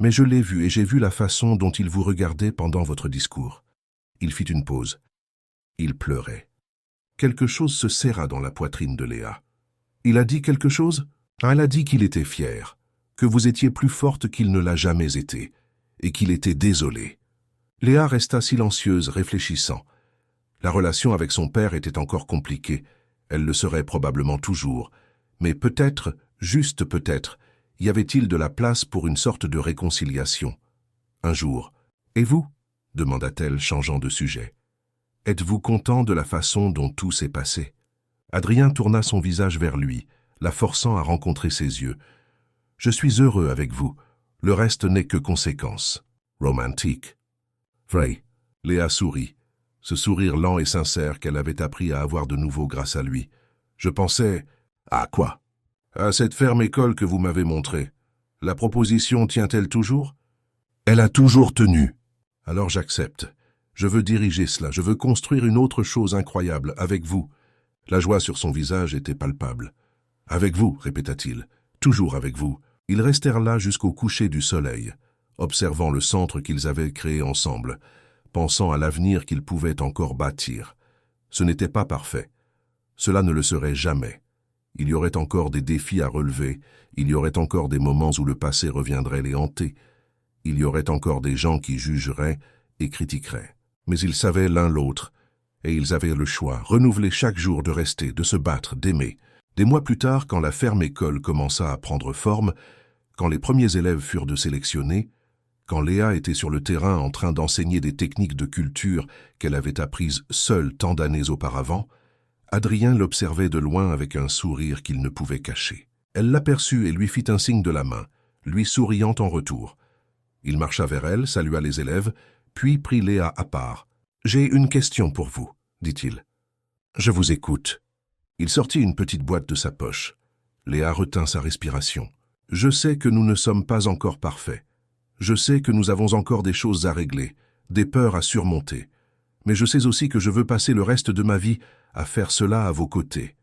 Mais je l'ai vu et j'ai vu la façon dont il vous regardait pendant votre discours. » Il fit une pause. Il pleurait. Quelque chose se serra dans la poitrine de Léa. « Il a dit quelque chose ?» ?»« Elle a dit qu'il était fier, que vous étiez plus forte qu'il ne l'a jamais été, et qu'il était désolé. » Léa resta silencieuse, réfléchissant. La relation avec son père était encore compliquée. Elle le serait probablement toujours. Mais peut-être, juste peut-être, y avait-il de la place pour une sorte de réconciliation. Un jour. « Et vous ?» demanda-t-elle, changeant de sujet. « Êtes-vous content de la façon dont tout s'est passé ?» Adrien tourna son visage vers lui, la forçant à rencontrer ses yeux. « Je suis heureux avec vous. Le reste n'est que conséquence. » Romantique. Vrai. Léa sourit, ce sourire lent et sincère qu'elle avait appris à avoir de nouveau grâce à lui. Je pensais... À quoi? À cette ferme école que vous m'avez montrée. La proposition tient-elle toujours? Elle a toujours tenu. Alors j'accepte. Je veux diriger cela, je veux construire une autre chose incroyable, avec vous. La joie sur son visage était palpable. Avec vous, répéta-t-il, toujours avec vous. Ils restèrent là jusqu'au coucher du soleil, observant le centre qu'ils avaient créé ensemble, pensant à l'avenir qu'ils pouvaient encore bâtir. Ce n'était pas parfait. Cela ne le serait jamais. Il y aurait encore des défis à relever, il y aurait encore des moments où le passé reviendrait les hanter. Il y aurait encore des gens qui jugeraient et critiqueraient. Mais ils savaient l'un l'autre, et ils avaient le choix, renouvelé chaque jour de rester, de se battre, d'aimer. Des mois plus tard, quand la ferme-école commença à prendre forme, quand les premiers élèves furent de sélectionnés, quand Léa était sur le terrain en train d'enseigner des techniques de culture qu'elle avait apprises seule tant d'années auparavant, Adrien l'observait de loin avec un sourire qu'il ne pouvait cacher. Elle l'aperçut et lui fit un signe de la main, lui souriant en retour. Il marcha vers elle, salua les élèves, puis prit Léa à part. « J'ai une question pour vous, dit-il. »« Je vous écoute. » Il sortit une petite boîte de sa poche. Léa retint sa respiration. « Je sais que nous ne sommes pas encore parfaits. Je sais que nous avons encore des choses à régler, des peurs à surmonter. Mais je sais aussi que je veux passer le reste de ma vie à faire cela à vos côtés. »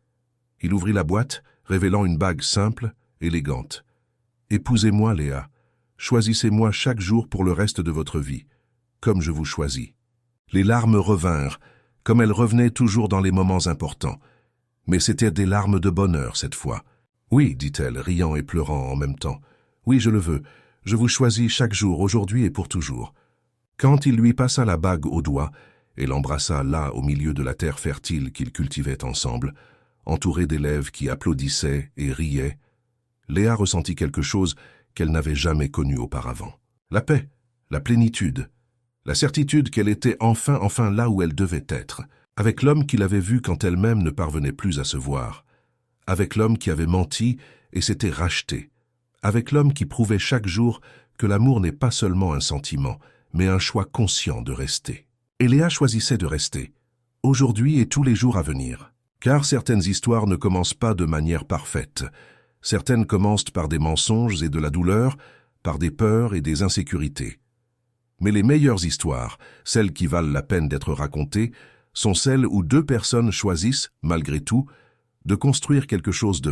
Il ouvrit la boîte, révélant une bague simple, élégante. « Épousez-moi, Léa. Choisissez-moi chaque jour pour le reste de votre vie, comme je vous choisis. » Les larmes revinrent, comme elles revenaient toujours dans les moments importants. Mais c'étaient des larmes de bonheur cette fois. « Oui, dit-elle, riant et pleurant en même temps. « Oui, je le veux. Je vous choisis chaque jour, aujourd'hui et pour toujours. » Quand il lui passa la bague au doigt et l'embrassa là au milieu de la terre fertile qu'ils cultivaient ensemble, entouré d'élèves qui applaudissaient et riaient, Léa ressentit quelque chose qu'elle n'avait jamais connu auparavant. La paix, la plénitude, la certitude qu'elle était enfin là où elle devait être, avec l'homme qu'il avait vu quand elle-même ne parvenait plus à se voir, avec l'homme qui avait menti et s'était racheté, avec l'homme qui prouvait chaque jour que l'amour n'est pas seulement un sentiment, mais un choix conscient de rester. Et Léa choisissait de rester, aujourd'hui et tous les jours à venir. Car certaines histoires ne commencent pas de manière parfaite. Certaines commencent par des mensonges et de la douleur, par des peurs et des insécurités. Mais les meilleures histoires, celles qui valent la peine d'être racontées, sont celles où deux personnes choisissent, malgré tout, de construire quelque chose de